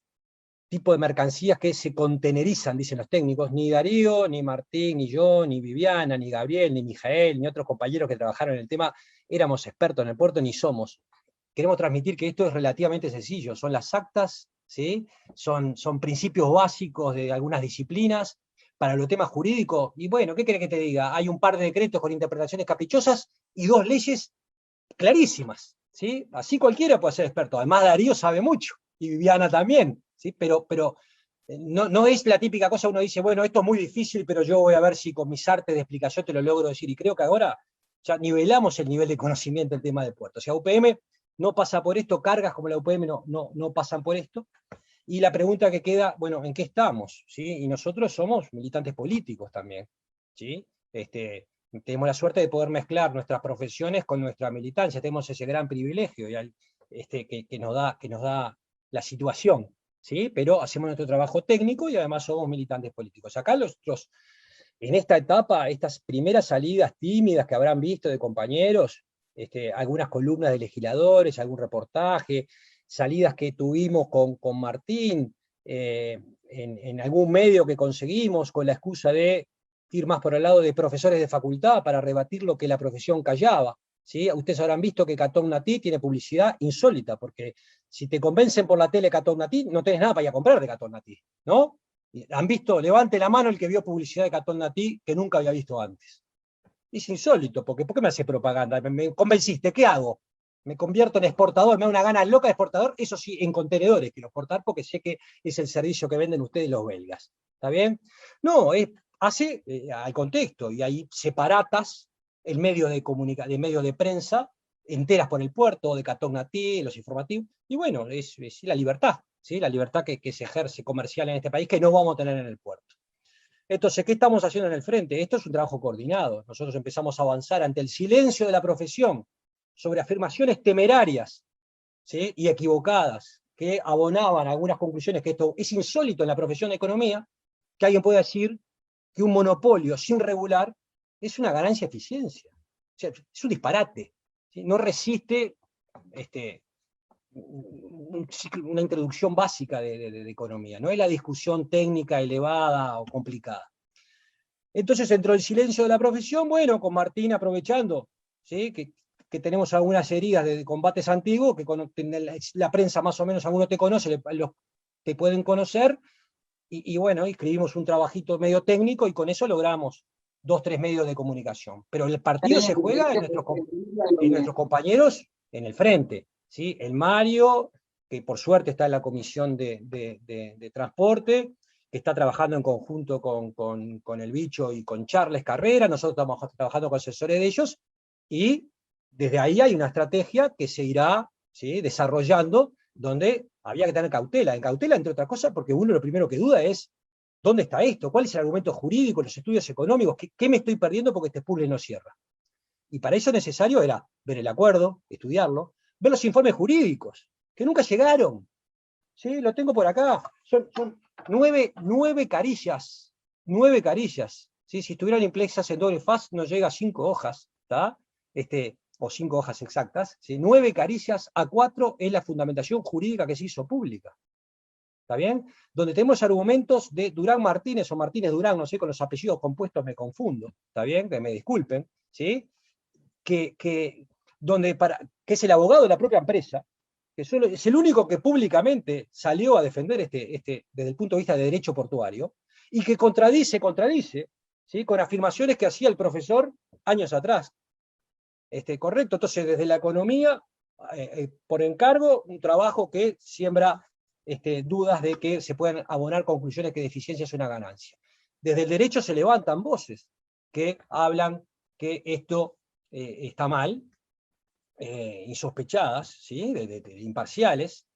tipos de mercancías que se contenerizan, dicen los técnicos. Ni Darío, ni Martín, ni yo, ni Viviana, ni Gabriel, ni Mijael, ni otros compañeros que trabajaron en el tema éramos expertos en el puerto, ni somos. Queremos transmitir que esto es relativamente sencillo, son las actas, ¿sí? Son principios básicos de algunas disciplinas. Para los temas jurídicos, y bueno, ¿qué querés que te diga? Hay un par de decretos con interpretaciones caprichosas y 2 leyes clarísimas, ¿sí? Así cualquiera puede ser experto. Además, Darío sabe mucho, y Viviana también, ¿sí? Pero no es la típica cosa, uno dice, bueno, esto es muy difícil, pero yo voy a ver si con mis artes de explicación te lo logro decir. Y creo que ahora ya nivelamos el nivel de conocimiento del tema del puerto. O sea, UPM no pasa por esto, cargas como la UPM no pasan por esto. Y la pregunta que queda, bueno, ¿en qué estamos? ¿Sí? Y nosotros somos militantes políticos también, ¿sí? Tenemos la suerte de poder mezclar nuestras profesiones con nuestra militancia, tenemos ese gran privilegio que nos da la situación, ¿sí? Pero hacemos nuestro trabajo técnico y además somos militantes políticos. Acá en esta etapa, estas primeras salidas tímidas que habrán visto de compañeros, algunas columnas de legisladores, algún reportaje, salidas que tuvimos con Martín, en algún medio que conseguimos, con la excusa de ir más por el lado de profesores de facultad para rebatir lo que la profesión callaba, ¿sí? Ustedes habrán visto que Catón Natí tiene publicidad insólita, porque si te convencen por la tele Catón Natí, no tenés nada para ir a comprar de Catón Natí, ¿no? ¿Han visto? Levante la mano el que vio publicidad de Catón Natí que nunca había visto antes. Es insólito, porque ¿por qué me hace propaganda? Me convenciste, ¿qué hago? Me convierto en exportador, me da una gana loca de exportador, eso sí, en contenedores quiero exportar, porque sé que es el servicio que venden ustedes los belgas. ¿Está bien? No, hace al contexto, y hay separatas en medios de medios de prensa, enteras por el puerto, de Catón Natí, los informativos, y bueno, es la libertad, ¿sí? La libertad que se ejerce comercial en este país, que no vamos a tener en el puerto. Entonces, ¿qué estamos haciendo en el frente? Esto es un trabajo coordinado. Nosotros empezamos a avanzar ante el silencio de la profesión sobre afirmaciones temerarias, ¿sí? Y equivocadas, que abonaban algunas conclusiones, que esto es insólito en la profesión de economía, que alguien pueda decir que un monopolio sin regular es una ganancia de eficiencia. O sea, es un disparate, ¿sí? No resiste una introducción básica de economía, no es la discusión técnica elevada o complicada. Entonces, dentro del silencio de la profesión, bueno, con Martín aprovechando, ¿sí? que tenemos algunas heridas de combates antiguos, que con la prensa más o menos algunos te conoce, te pueden conocer, y bueno, escribimos un trabajito medio técnico, y con eso logramos 2 o 3 medios de comunicación. Pero el partido se juega en nuestros compañeros en el frente, ¿sí? El Mario, que por suerte está en la comisión de transporte, que está trabajando en conjunto con el Bicho y con Charles Carrera, nosotros estamos trabajando con asesores de ellos, y desde ahí hay una estrategia que se irá, ¿sí? desarrollando, donde había que tener cautela. En cautela, entre otras cosas, porque uno lo primero que duda es, ¿dónde está esto? ¿Cuál es el argumento jurídico, los estudios económicos? ¿Qué me estoy perdiendo porque este puzzle no cierra? Y para eso necesario era ver el acuerdo, estudiarlo, ver los informes jurídicos, que nunca llegaron. ¿Sí? Lo tengo por acá. Son 9 carillas. 9 carillas. ¿Sí? Si estuvieran impresas en doble faz, no llega a 5 hojas. ¿Tá? O 5 hojas exactas. ¿Sí? 9 carillas, A4 es la fundamentación jurídica que se hizo pública. ¿Está bien? Donde tenemos argumentos de Durán Martínez o Martínez Durán, no sé, con los apellidos compuestos me confundo. ¿Está bien? Que me disculpen. ¿Sí? Que es el abogado de la propia empresa, que es el único que públicamente salió a defender desde el punto de vista de derecho portuario, y que contradice, ¿sí? Con afirmaciones que hacía el profesor años atrás. Correcto, entonces desde la economía, por encargo, un trabajo que siembra dudas de que se puedan abonar conclusiones que deficiencia es una ganancia. Desde el derecho se levantan voces que hablan que esto está mal, insospechadas, ¿sí? de imparciales,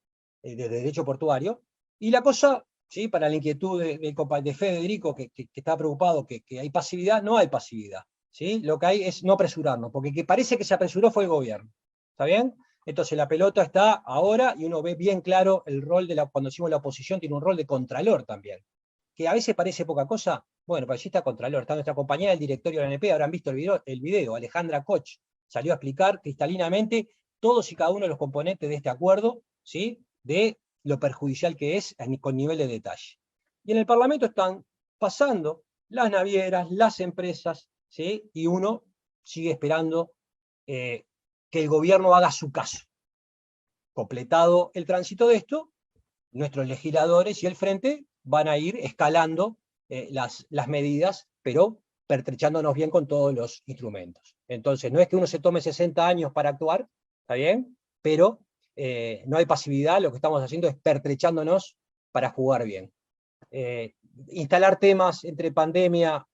de derecho portuario, y la cosa, ¿sí? Para la inquietud de Federico, que está preocupado que hay pasividad, no hay pasividad. ¿Sí? Lo que hay es no apresurarnos, porque que parece que se apresuró fue el gobierno. ¿Está bien? Entonces la pelota está ahora, y uno ve bien claro el rol cuando decimos la oposición, tiene un rol de contralor también. Que a veces parece poca cosa, bueno, pero allí está contralor, está nuestra compañera del directorio de la ANP, habrán visto el video, Alejandra Koch, salió a explicar cristalinamente todos y cada uno de los componentes de este acuerdo, ¿sí? De lo perjudicial que es con nivel de detalle. Y en el Parlamento están pasando las navieras, las empresas, ¿sí? Y uno sigue esperando que el gobierno haga su caso. Completado el tránsito de esto, nuestros legisladores y el Frente van a ir escalando las medidas, pero pertrechándonos bien con todos los instrumentos. Entonces, no es que uno se tome 60 años para actuar, ¿está bien? Pero no hay pasividad, lo que estamos haciendo es pertrechándonos para jugar bien. Instalar temas entre pandemia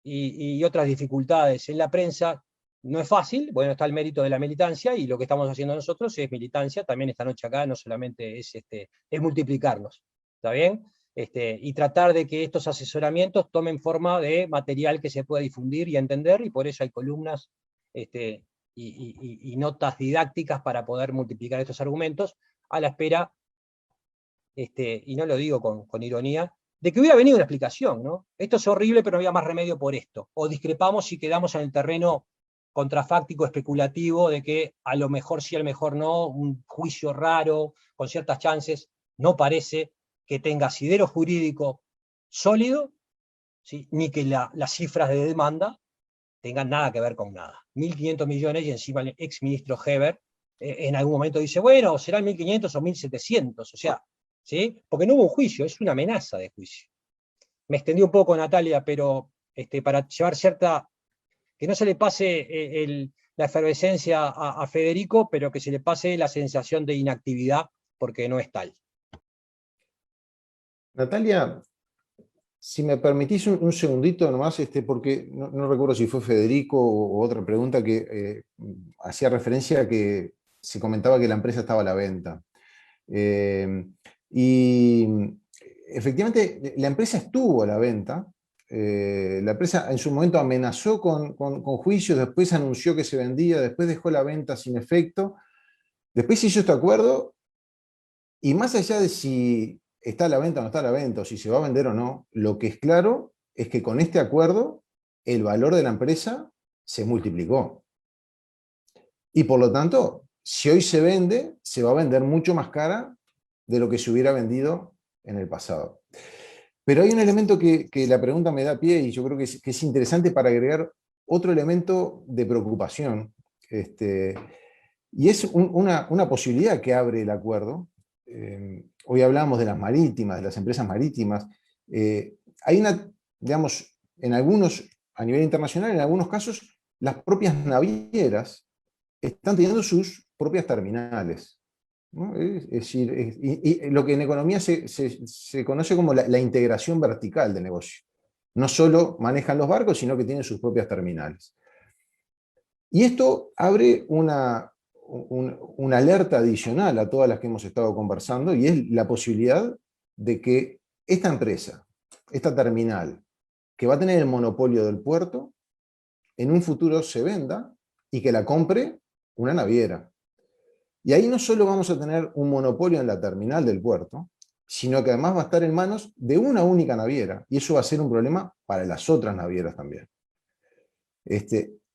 y otras dificultades en la prensa no es fácil, bueno, está el mérito de la militancia, y lo que estamos haciendo nosotros es militancia, también esta noche acá no solamente es multiplicarnos, ¿está bien? Y tratar de que estos asesoramientos tomen forma de material que se pueda difundir y entender, y por eso hay columnas y notas didácticas para poder multiplicar estos argumentos, a la espera, y no lo digo con ironía, de que hubiera venido una explicación, ¿no? Esto es horrible, pero no había más remedio por esto. O discrepamos y quedamos en el terreno contrafáctico, especulativo, de que a lo mejor sí, a lo mejor no, un juicio raro, con ciertas chances, no parece que tenga asidero jurídico sólido, ¿sí? Ni que las cifras de demanda tengan nada que ver con nada. 1.500 millones, y encima el ex ministro Heber en algún momento dice, bueno, serán 1.500 o 1.700, o sea, ¿sí? Porque no hubo un juicio, es una amenaza de juicio. Me extendí un poco, Natalia, pero para llevar cierta, que no se le pase la efervescencia a Federico, pero que se le pase la sensación de inactividad, porque no es tal. Natalia, si me permitís un segundito nomás, porque no recuerdo si fue Federico o otra pregunta que hacía referencia a que se comentaba que la empresa estaba a la venta. Y efectivamente la empresa estuvo a la venta. La empresa en su momento amenazó con juicios, después anunció que se vendía, después dejó la venta sin efecto, después hizo este acuerdo, y más allá de si está a la venta o no está a la venta, o si se va a vender o no, lo que es claro es que con este acuerdo el valor de la empresa se multiplicó. Y por lo tanto, si hoy se vende, se va a vender mucho más cara de lo que se hubiera vendido en el pasado. Pero hay un elemento que la pregunta me da pie, y yo creo que es interesante para agregar otro elemento de preocupación, y es una posibilidad que abre el acuerdo. Hoy hablamos de las marítimas, de las empresas marítimas. Hay digamos, a nivel internacional, en algunos casos, las propias navieras están teniendo sus propias terminales, ¿no? Es decir, y lo que en economía se conoce como la integración vertical de negocio. No solo manejan los barcos, sino que tienen sus propias terminales. Y esto abre una alerta adicional a todas las que hemos estado conversando, y es la posibilidad de que esta empresa, esta terminal, que va a tener el monopolio del puerto, en un futuro se venda y que la compre una naviera. Y ahí no solo vamos a tener un monopolio en la terminal del puerto, sino que además va a estar en manos de una única naviera, y eso va a ser un problema para las otras navieras también.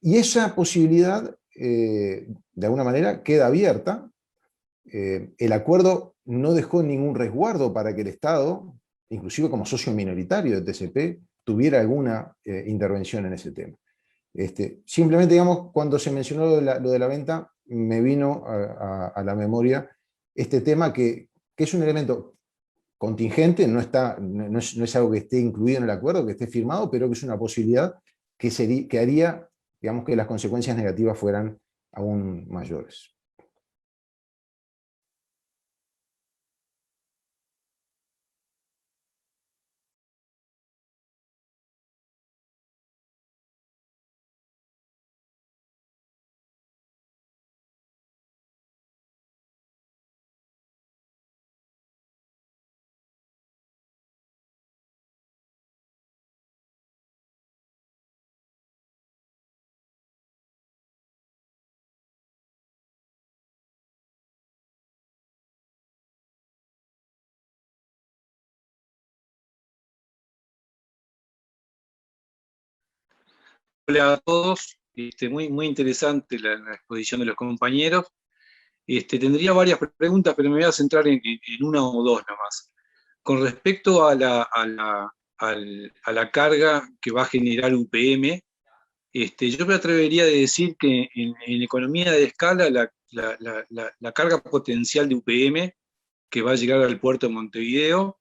Y esa posibilidad, de alguna manera, queda abierta. El acuerdo no dejó ningún resguardo para que el Estado, inclusive como socio minoritario de TCP, tuviera alguna intervención en ese tema. Simplemente, digamos, cuando se mencionó lo de la venta, me vino a la memoria este tema que es un elemento contingente, no es algo que esté incluido en el acuerdo, que esté firmado, pero que es una posibilidad que haría, digamos, que las consecuencias negativas fueran aún mayores. Hola a todos, muy interesante la exposición de los compañeros. Tendría varias preguntas, pero me voy a centrar en una o dos nomás. Con respecto a la carga que va a generar UPM, yo me atrevería a decir que en economía de escala la carga potencial de UPM que va a llegar al puerto de Montevideo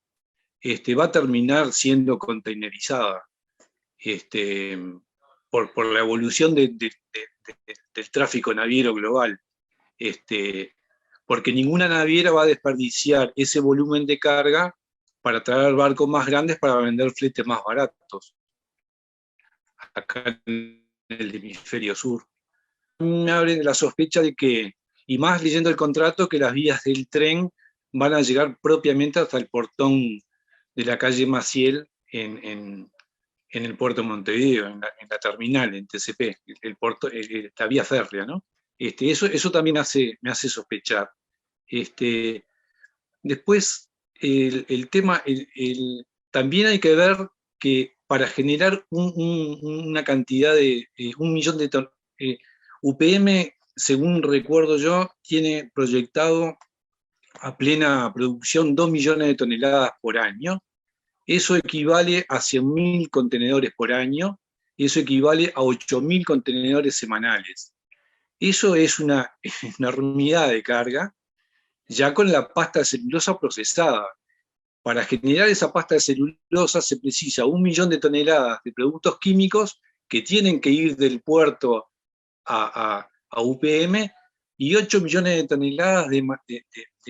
va a terminar siendo containerizada. Por la evolución del tráfico naviero global, porque ninguna naviera va a desperdiciar ese volumen de carga para traer barcos más grandes para vender fletes más baratos, acá en el hemisferio sur. Me abre la sospecha de que, y más leyendo el contrato, que las vías del tren van a llegar propiamente hasta el portón de la calle Maciel en el puerto de Montevideo, en la terminal, en TCP, la vía férrea, ¿no? Eso también me hace sospechar. Después, el tema, también hay que ver que para generar una cantidad de 1.000.000 de toneladas, UPM, según recuerdo yo, tiene proyectado a plena producción 2 millones de toneladas por año. Eso equivale a 100.000 contenedores por año, y eso equivale a 8.000 contenedores semanales. Eso es una enormidad de carga, ya con la pasta de celulosa procesada. Para generar esa pasta de celulosa se precisa 1.000.000 de toneladas de productos químicos que tienen que ir del puerto a UPM, y 8 millones de toneladas de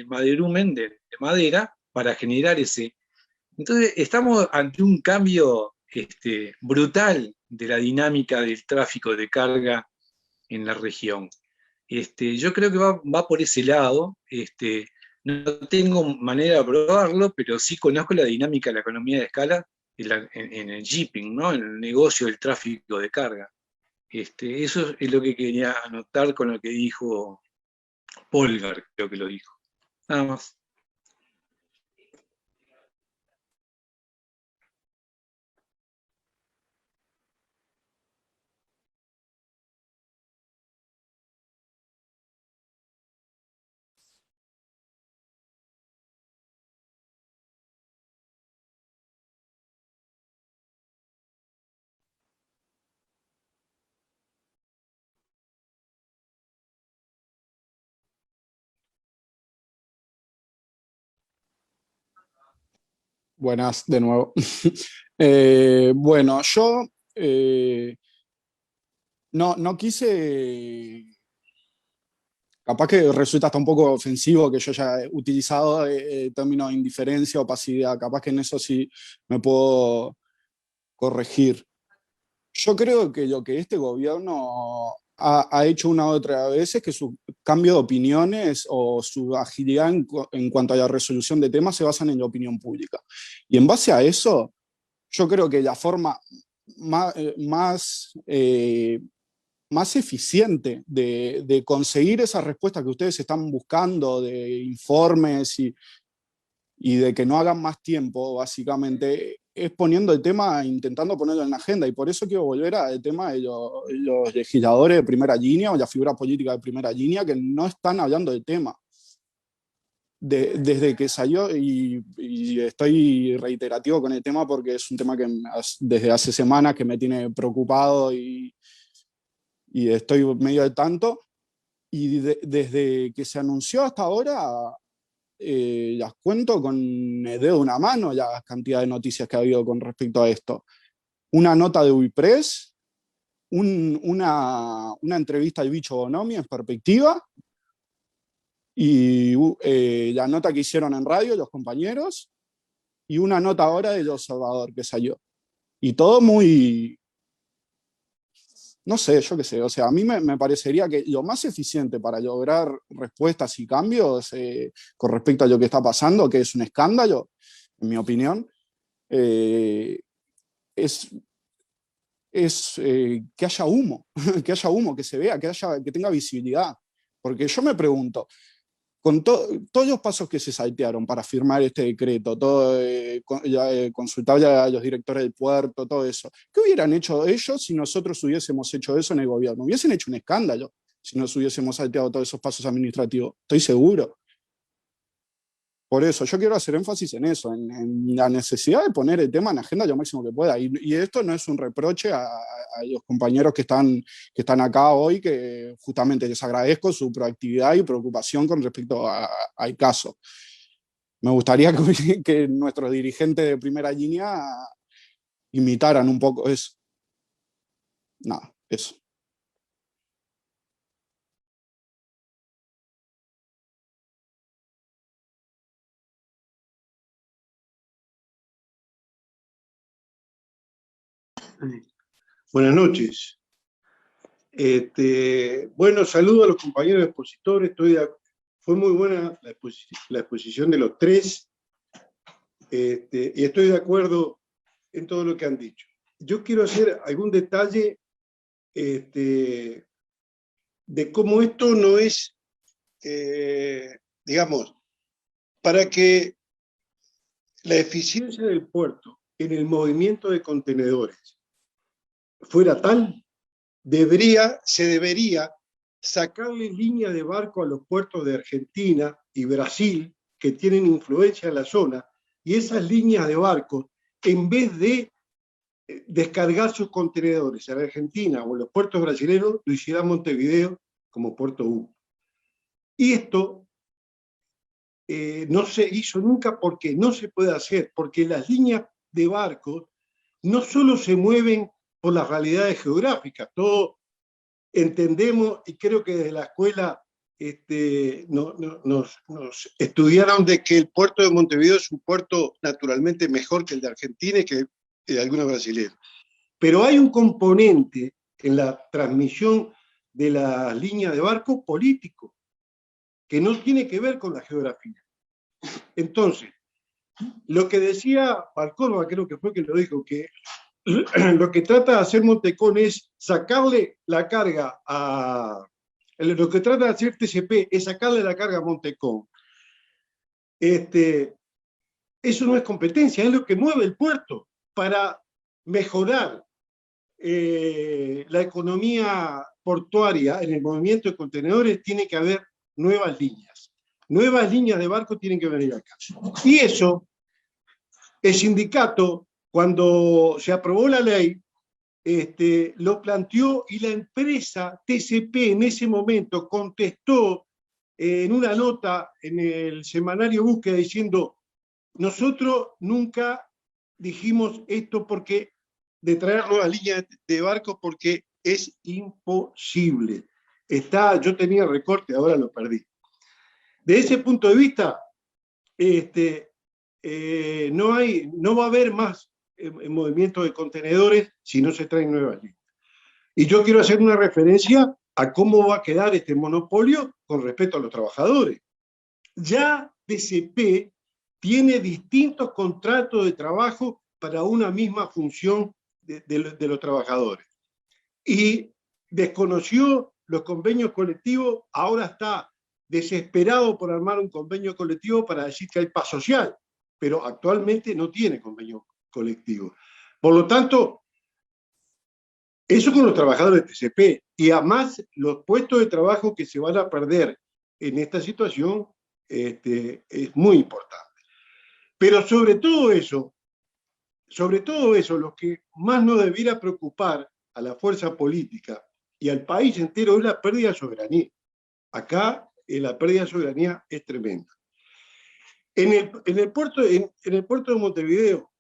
maderumen, de madera, para generar ese. Entonces, estamos ante un cambio brutal de la dinámica del tráfico de carga en la región. Yo creo que va por ese lado. No tengo manera de probarlo, pero sí conozco la dinámica de la economía de escala en el shipping, ¿no? En el negocio del tráfico de carga. Eso es lo que quería anotar con lo que dijo Polgar, creo que lo dijo. Nada más. Buenas, de nuevo. Bueno, yo no quise, capaz que resulta hasta un poco ofensivo que yo haya utilizado términos de indiferencia o pasividad, capaz que en eso sí me puedo corregir. Yo creo que lo que este gobierno ha hecho una u otra vez es que su cambio de opiniones o su agilidad en cuanto a la resolución de temas se basan en la opinión pública. Y en base a eso, yo creo que la forma más más eficiente de conseguir esas respuestas que ustedes están buscando, de informes y de que no hagan más tiempo, básicamente, es poniendo el tema, intentando ponerlo en la agenda. Y por eso quiero volver al tema de los legisladores de primera línea o la figura política de primera línea que no están hablando del tema. Desde que salió, y estoy reiterativo con el tema porque es un tema que desde hace semanas que me tiene preocupado y estoy medio al tanto, y desde que se anunció hasta ahora, las cuento con el dedo de una mano la cantidad de noticias que ha habido con respecto a esto. Una nota de Uipress, una entrevista al Bicho Bonomi en Perspectiva, y la nota que hicieron en radio los compañeros, y una nota ahora del Observador que salió. Y todo muy... No sé, yo qué sé, o sea, a mí me parecería que lo más eficiente para lograr respuestas y cambios con respecto a lo que está pasando, que es un escándalo, en mi opinión, es que haya humo, que se vea, que tenga visibilidad. Porque yo me pregunto, con todos los pasos que se saltearon para firmar este decreto, consultarle a los directores del puerto, todo eso, ¿qué hubieran hecho ellos si nosotros hubiésemos hecho eso en el gobierno? Hubiesen hecho un escándalo si nos hubiésemos salteado todos esos pasos administrativos, estoy seguro. Por eso, yo quiero hacer énfasis en eso, en la necesidad de poner el tema en la agenda lo máximo que pueda. Y esto no es un reproche a los compañeros que están acá hoy, que justamente les agradezco su proactividad y preocupación con respecto al caso. Me gustaría que nuestros dirigentes de primera línea imitaran un poco eso. Nada, eso. Buenas noches. Bueno, saludo a los compañeros expositores. Fue muy buena la exposición de los tres, y estoy de acuerdo en todo lo que han dicho. Yo quiero hacer algún detalle de cómo esto no es, digamos, para que la eficiencia del puerto en el movimiento de contenedores fuera tal, se debería sacarle línea de barco a los puertos de Argentina y Brasil que tienen influencia en la zona, y esas líneas de barcos, en vez de descargar sus contenedores en Argentina o en los puertos brasileños, lo hiciera Montevideo como puerto 1. Y esto no se hizo nunca porque no se puede hacer, porque las líneas de barcos no solo se mueven por las realidades geográficas, todos entendemos, y creo que desde la escuela nos estudiaron de que el puerto de Montevideo es un puerto naturalmente mejor que el de Argentina y que el de algunos brasileños. Pero hay un componente en la transmisión de la línea de barco político, que no tiene que ver con la geografía. Entonces, lo que decía Valcórdoba, creo que fue quien lo dijo, que lo que trata de hacer Montecón es sacarle la carga lo que trata de hacer TCP es sacarle la carga a Montecón. Eso no es competencia, es lo que mueve el puerto para mejorar la economía portuaria en el movimiento de contenedores. Tiene que haber nuevas líneas de barco tienen que venir acá. Y eso, el sindicato, cuando se aprobó la ley, lo planteó, y la empresa TCP en ese momento contestó en una nota en el semanario Búsqueda diciendo: nosotros nunca dijimos esto de traer nuevas líneas de barcos porque es imposible. Yo tenía recorte, ahora lo perdí. De ese punto de vista, no va a haber más movimiento de contenedores si no se traen nuevas líneas. Y yo quiero hacer una referencia a cómo va a quedar este monopolio con respecto a los trabajadores. Ya TCP tiene distintos contratos de trabajo para una misma función de los trabajadores. Y desconoció los convenios colectivos, ahora está desesperado por armar un convenio colectivo para decir que hay paz social, pero actualmente no tiene convenio colectivo. Por lo tanto, eso con los trabajadores del TCP, y además los puestos de trabajo que se van a perder en esta situación es muy importante. Pero sobre todo eso, lo que más nos debiera preocupar a la fuerza política y al país entero es la pérdida de soberanía. Acá la pérdida de soberanía es tremenda. En el puerto de Montevideo,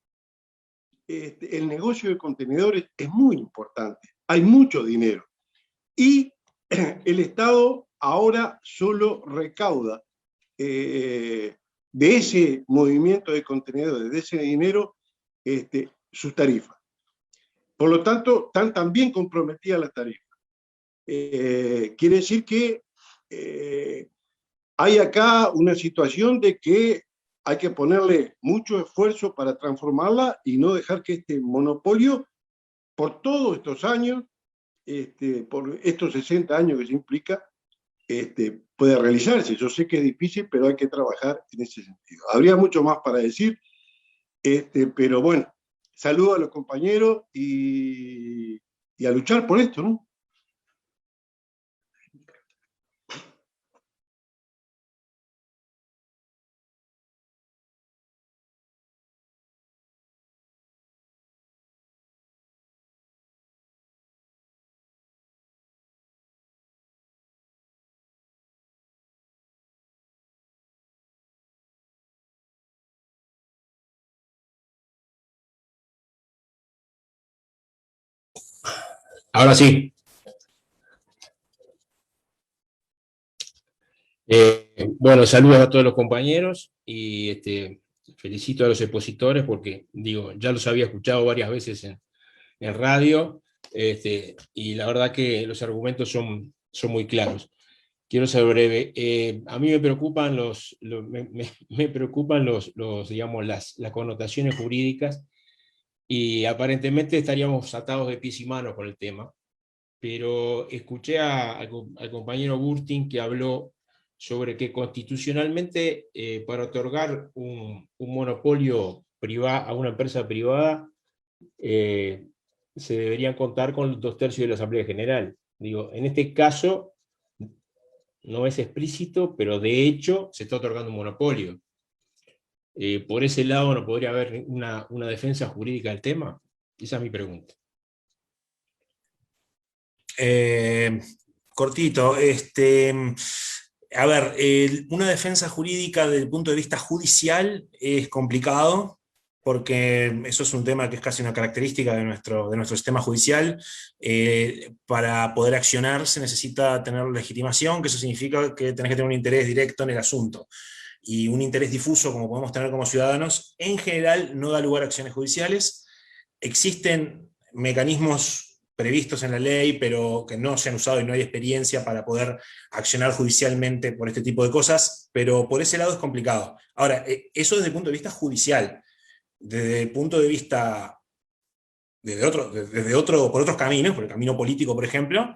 el negocio de contenedores es muy importante. Hay mucho dinero. Y el Estado ahora solo recauda de ese movimiento de contenedores, de ese dinero, sus tarifas. Por lo tanto, están también comprometidas las tarifas. Quiere decir que hay acá una situación de que hay que ponerle mucho esfuerzo para transformarla y no dejar que este monopolio, por todos estos años, por estos 60 años que se implica, pueda realizarse. Yo sé que es difícil, pero hay que trabajar en ese sentido. Habría mucho más para decir, pero bueno, saludo a los compañeros y a luchar por esto, ¿no? Ahora sí. Bueno, saludos a todos los compañeros y felicito a los expositores porque, digo, ya los había escuchado varias veces en radio, y la verdad que los argumentos son muy claros. Quiero ser breve. A mí me preocupan digamos, las connotaciones jurídicas, y aparentemente estaríamos atados de pies y manos con el tema, pero escuché al compañero Burtin que habló sobre que constitucionalmente para otorgar un monopolio a una empresa privada se deberían contar con los 2/3 de la Asamblea General. Digo, en este caso no es explícito, pero de hecho se está otorgando un monopolio. ¿Por ese lado no podría haber una defensa jurídica del tema? Esa es mi pregunta. Cortito, a ver, una defensa jurídica desde el punto de vista judicial es complicado, porque eso es un tema que es casi una característica de nuestro sistema judicial. Para poder accionar se necesita tener legitimación, que eso significa que tenés que tener un interés directo en el asunto. Y un interés difuso, como podemos tener como ciudadanos, en general no da lugar a acciones judiciales. Existen mecanismos previstos en la ley, pero que no se han usado y no hay experiencia para poder accionar judicialmente por este tipo de cosas, pero por ese lado es complicado. Ahora, eso desde el punto de vista judicial. Desde el punto de vista, por otros caminos, por el camino político, por ejemplo,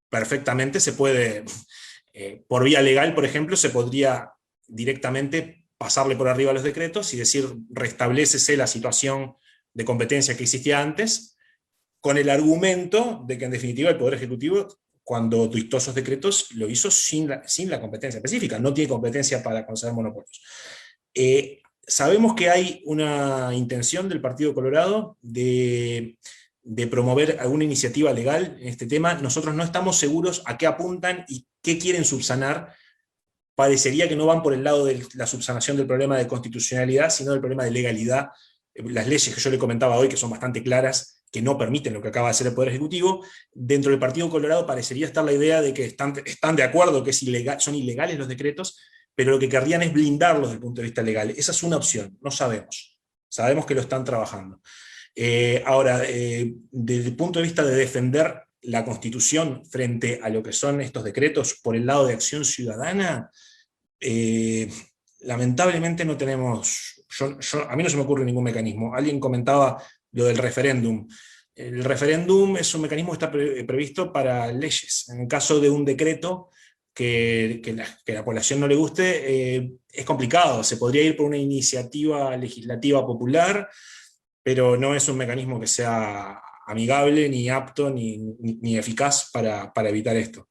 perfectamente se puede, por vía legal, por ejemplo, se podría directamente pasarle por arriba a los decretos y decir, restablécese la situación de competencia que existía antes, con el argumento de que en definitiva el Poder Ejecutivo, cuando dictó esos decretos, lo hizo sin la competencia específica, no tiene competencia para conceder monopolios. Sabemos que hay una intención del Partido Colorado de promover alguna iniciativa legal en este tema. Nosotros no estamos seguros a qué apuntan y qué quieren subsanar. Parecería que no van por el lado de la subsanación del problema de constitucionalidad, sino del problema de legalidad. Las leyes que yo le comentaba hoy, que son bastante claras, que no permiten lo que acaba de hacer el Poder Ejecutivo, dentro del Partido Colorado parecería estar la idea de que están de acuerdo que son ilegales los decretos, pero lo que querrían es blindarlos desde el punto de vista legal. Esa es una opción, no sabemos. Sabemos que lo están trabajando. Ahora, desde el punto de vista de defender la Constitución frente a lo que son estos decretos por el lado de acción ciudadana, lamentablemente no tenemos, a mí no se me ocurre ningún mecanismo. Alguien comentaba lo del referéndum. El referéndum es un mecanismo que está previsto para leyes. En el caso de un decreto que la población no le guste, es complicado. Se podría ir por una iniciativa legislativa popular, pero no es un mecanismo que sea amigable, ni apto, ni eficaz para evitar esto.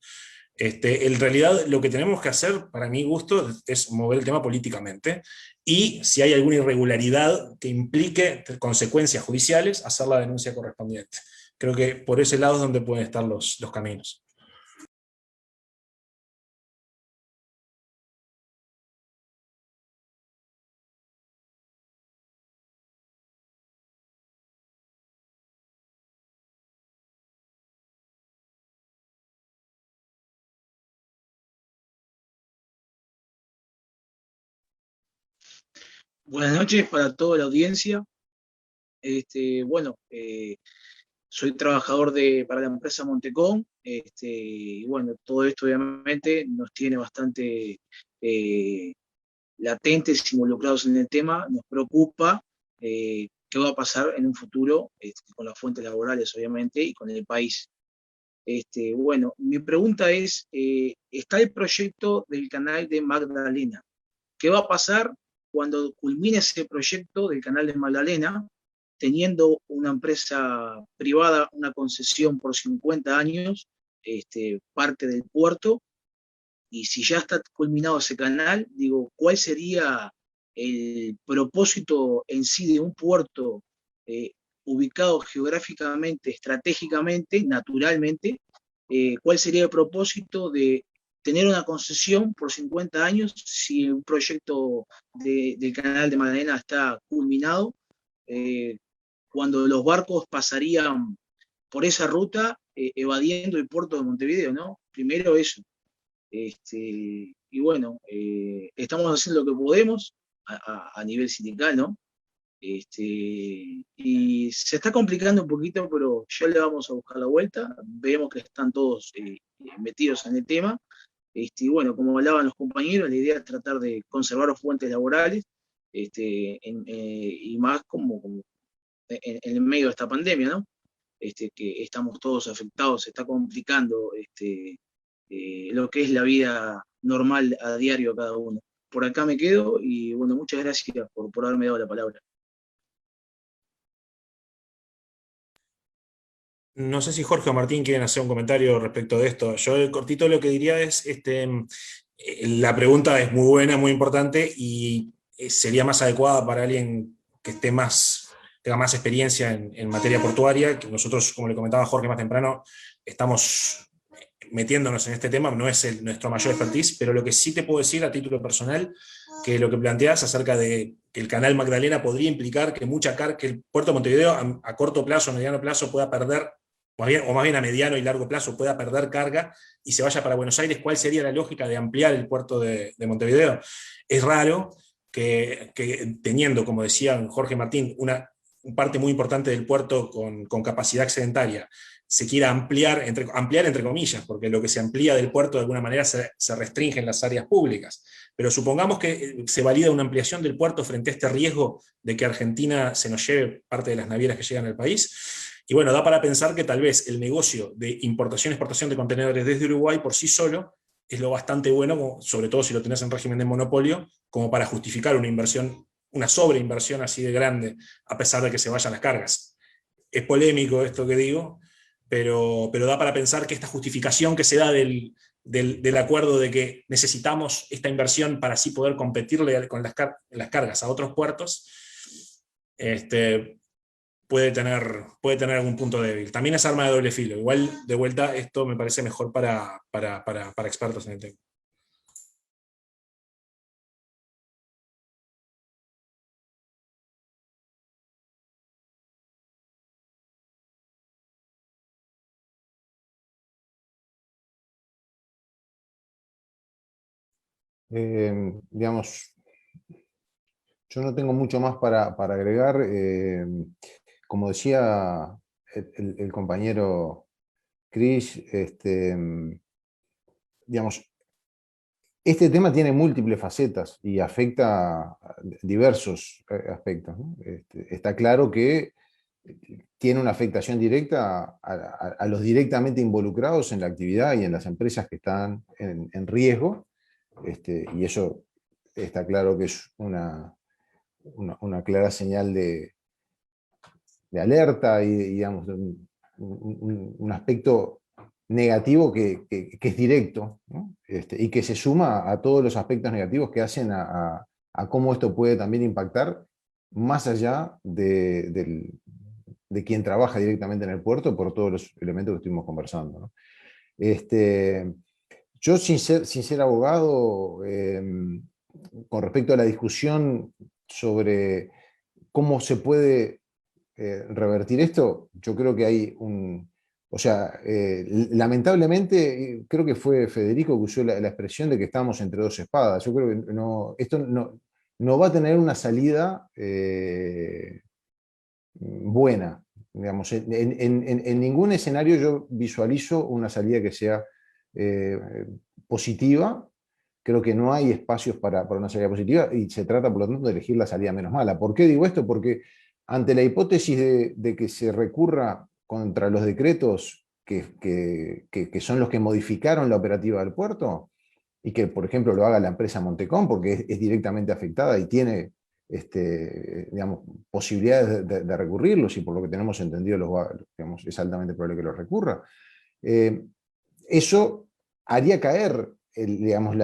En realidad, lo que tenemos que hacer, para mi gusto, es mover el tema políticamente, y si hay alguna irregularidad que implique consecuencias judiciales, hacer la denuncia correspondiente. Creo que por ese lado es donde pueden estar los caminos. Buenas noches para toda la audiencia. Bueno, soy trabajador para la empresa Montecom. Y bueno, todo esto obviamente nos tiene bastante latentes, involucrados en el tema. Nos preocupa qué va a pasar en un futuro con las fuentes laborales, obviamente, y con el país. Bueno, mi pregunta es, está el proyecto del canal de Magdalena. ¿Qué va a pasar cuando culmine ese proyecto del canal de Magdalena, teniendo una empresa privada, una concesión por 50 años, parte del puerto? Y si ya está culminado ese canal, digo, ¿cuál sería el propósito en sí de un puerto ubicado geográficamente, estratégicamente, naturalmente? ¿Cuál sería el propósito de tener una concesión por 50 años si un proyecto del canal de Magdalena está culminado? Cuando los barcos pasarían por esa ruta evadiendo el puerto de Montevideo, ¿no? Primero eso. Y bueno, estamos haciendo lo que podemos a nivel sindical, ¿no? Y se está complicando un poquito, pero ya le vamos a buscar la vuelta. Vemos que están todos metidos en el tema. Y bueno, como hablaban los compañeros, la idea es tratar de conservar las fuentes laborales, y más como en el medio de esta pandemia, ¿no? Que estamos todos afectados, se está complicando lo que es la vida normal a diario a cada uno. Por acá me quedo y bueno, muchas gracias por haberme dado la palabra. No sé si Jorge o Martín quieren hacer un comentario respecto de esto. Yo cortito lo que diría es, la pregunta es muy buena, muy importante, y sería más adecuada para alguien que tenga más experiencia en materia portuaria, que nosotros, como le comentaba Jorge más temprano, estamos metiéndonos en este tema, no es nuestro mayor expertise, pero lo que sí te puedo decir a título personal, que lo que planteas acerca de que el canal Magdalena podría implicar que que el puerto de Montevideo a corto plazo, a mediano plazo pueda perder, o más bien a mediano y largo plazo pueda perder carga y se vaya para Buenos Aires. ¿Cuál sería la lógica de ampliar el puerto de Montevideo? Es raro que teniendo, como decían Jorge y Martín, una parte muy importante del puerto con capacidad excedentaria, se quiera ampliar entre comillas, porque lo que se amplía del puerto de alguna manera se restringe en las áreas públicas. Pero supongamos que se valida una ampliación del puerto frente a este riesgo de que Argentina se nos lleve parte de las navieras que llegan al país. Y bueno, da para pensar que tal vez el negocio de importación-exportación de contenedores desde Uruguay por sí solo es lo bastante bueno, sobre todo si lo tenés en régimen de monopolio, como para justificar una inversión, una sobreinversión así de grande, a pesar de que se vayan las cargas. Es polémico esto que digo, pero da para pensar que esta justificación que se da del acuerdo de que necesitamos esta inversión para así poder competirle con las cargas a otros puertos, puede tener algún punto débil. También es arma de doble filo. Igual, de vuelta, esto me parece mejor para expertos en el tema. Digamos, yo no tengo mucho más para agregar. Como decía el compañero Chris, digamos, este tema tiene múltiples facetas y afecta a diversos aspectos, ¿no? Está claro que tiene una afectación directa a los directamente involucrados en la actividad y en las empresas que están en riesgo, y eso está claro que es una clara señal de alerta y digamos, un aspecto negativo que es directo, ¿no? Y que se suma a todos los aspectos negativos que hacen a cómo esto puede también impactar más allá de quien trabaja directamente en el puerto por todos los elementos que estuvimos conversando, ¿no? Yo, sin ser abogado, con respecto a la discusión sobre cómo se puede revertir esto, yo creo que hay o sea, lamentablemente, creo que fue Federico que usó la expresión de que estamos entre dos espadas. Yo creo que esto no va a tener una salida buena. Digamos, en ningún escenario yo visualizo una salida que sea positiva. Creo que no hay espacios para una salida positiva y se trata, por lo tanto, de elegir la salida menos mala. ¿Por qué digo esto? Porque ante la hipótesis de que se recurra contra los decretos que son los que modificaron la operativa del puerto, y que, por ejemplo, lo haga la empresa Montecom, porque es directamente afectada y tiene digamos, posibilidades de recurrirlos, y por lo que tenemos entendido digamos, es altamente probable que los recurra, eso haría caer digamos,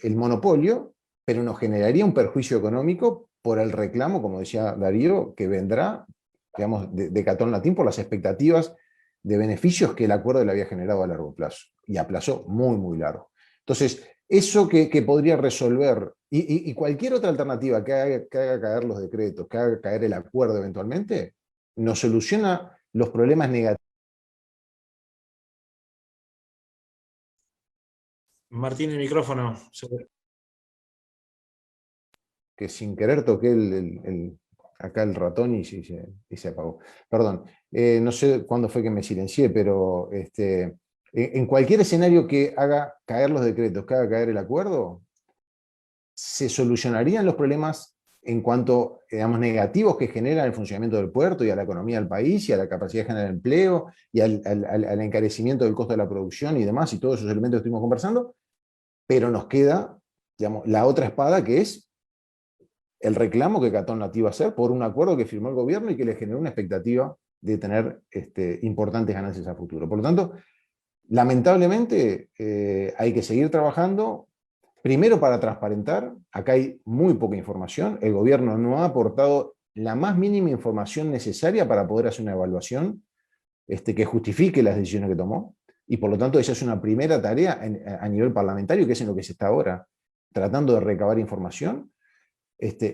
el monopolio, pero nos generaría un perjuicio económico por el reclamo, como decía Darío, que vendrá, digamos, de Catón Latín por las expectativas de beneficios que el acuerdo le había generado a largo plazo, y a plazo muy, muy largo. Entonces, eso que podría resolver, y cualquier otra alternativa que haga caer los decretos, que haga caer el acuerdo eventualmente, nos soluciona los problemas negativos. Martín, el micrófono. Que sin querer toqué acá el ratón y se apagó. Perdón, no sé cuándo fue que me silencié, pero en cualquier escenario que haga caer los decretos, que haga caer el acuerdo, se solucionarían los problemas en cuanto, digamos, negativos que generan el funcionamiento del puerto y a la economía del país y a la capacidad de generar empleo y al encarecimiento del costo de la producción y demás, y todos esos elementos que estuvimos conversando, pero nos queda, digamos, la otra espada, que es el reclamo que Catón Latín va a hacer por un acuerdo que firmó el gobierno y que le generó una expectativa de tener importantes ganancias a futuro. Por lo tanto, lamentablemente hay que seguir trabajando, primero para transparentar. Acá hay muy poca información, el gobierno no ha aportado la más mínima información necesaria para poder hacer una evaluación que justifique las decisiones que tomó, y por lo tanto esa es una primera tarea a nivel parlamentario, que es en lo que se está ahora, tratando de recabar información.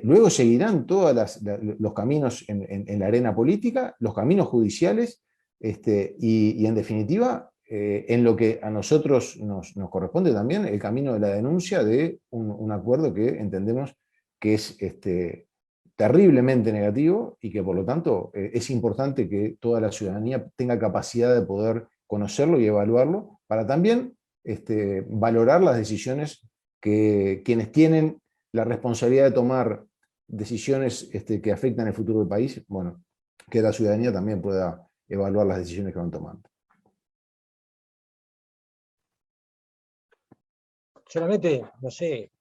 Luego seguirán todos los caminos en la arena política, los caminos judiciales, y en definitiva, en lo que a nosotros nos corresponde también, el camino de la denuncia de un acuerdo que entendemos que es terriblemente negativo, y que por lo tanto es importante que toda la ciudadanía tenga capacidad de poder conocerlo y evaluarlo, para también valorar las decisiones que quienes tienen la responsabilidad de tomar decisiones que afectan el futuro del país, bueno, que la ciudadanía también pueda evaluar las decisiones que van tomando. Solamente, no sé,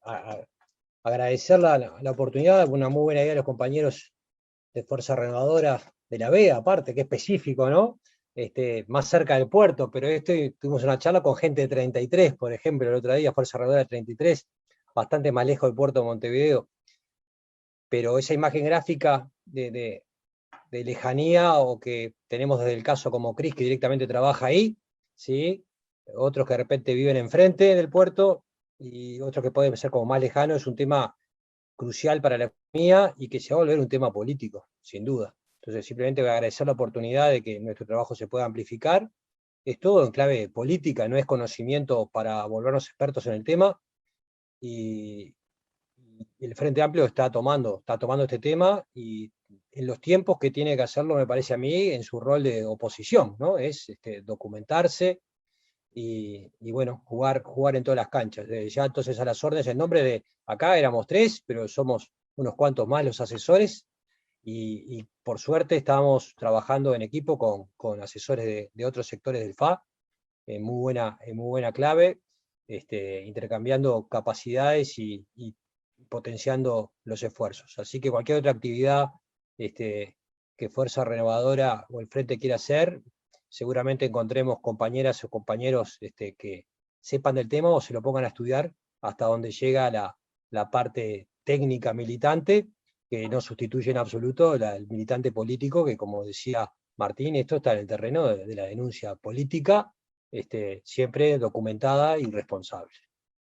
agradecer la oportunidad, una muy buena idea de los compañeros de Fuerza Renovadora de la vea, aparte, que específico, ¿no? Más cerca del puerto, pero tuvimos una charla con gente de 33, por ejemplo, el otro día, Fuerza Renovadora de 33, bastante más lejos del puerto de Montevideo, pero esa imagen gráfica de lejanía, o que tenemos desde el caso como Cris, que directamente trabaja ahí, ¿sí? Otros que de repente viven enfrente del puerto, y otros que pueden ser como más lejanos, es un tema crucial para la economía y que se va a volver un tema político, sin duda. Entonces simplemente voy a agradecer la oportunidad de que nuestro trabajo se pueda amplificar. Es todo en clave política, no es conocimiento para volvernos expertos en el tema, y el Frente Amplio está tomando este tema, y en los tiempos que tiene que hacerlo, me parece a mí, en su rol de oposición, ¿no? Es documentarse y bueno, jugar en todas las canchas. Ya entonces a las órdenes, en nombre de, acá éramos 3, pero somos unos cuantos más los asesores, y por suerte estamos trabajando en equipo con asesores de otros sectores del FA, en muy buena clave, intercambiando capacidades y potenciando los esfuerzos. Así que cualquier otra actividad que Fuerza Renovadora o el Frente quiera hacer, seguramente encontremos compañeras o compañeros que sepan del tema o se lo pongan a estudiar hasta donde llega la parte técnica militante, que no sustituye en absoluto el militante político, que como decía Martín, esto está en el terreno de la denuncia política, siempre documentada y responsable.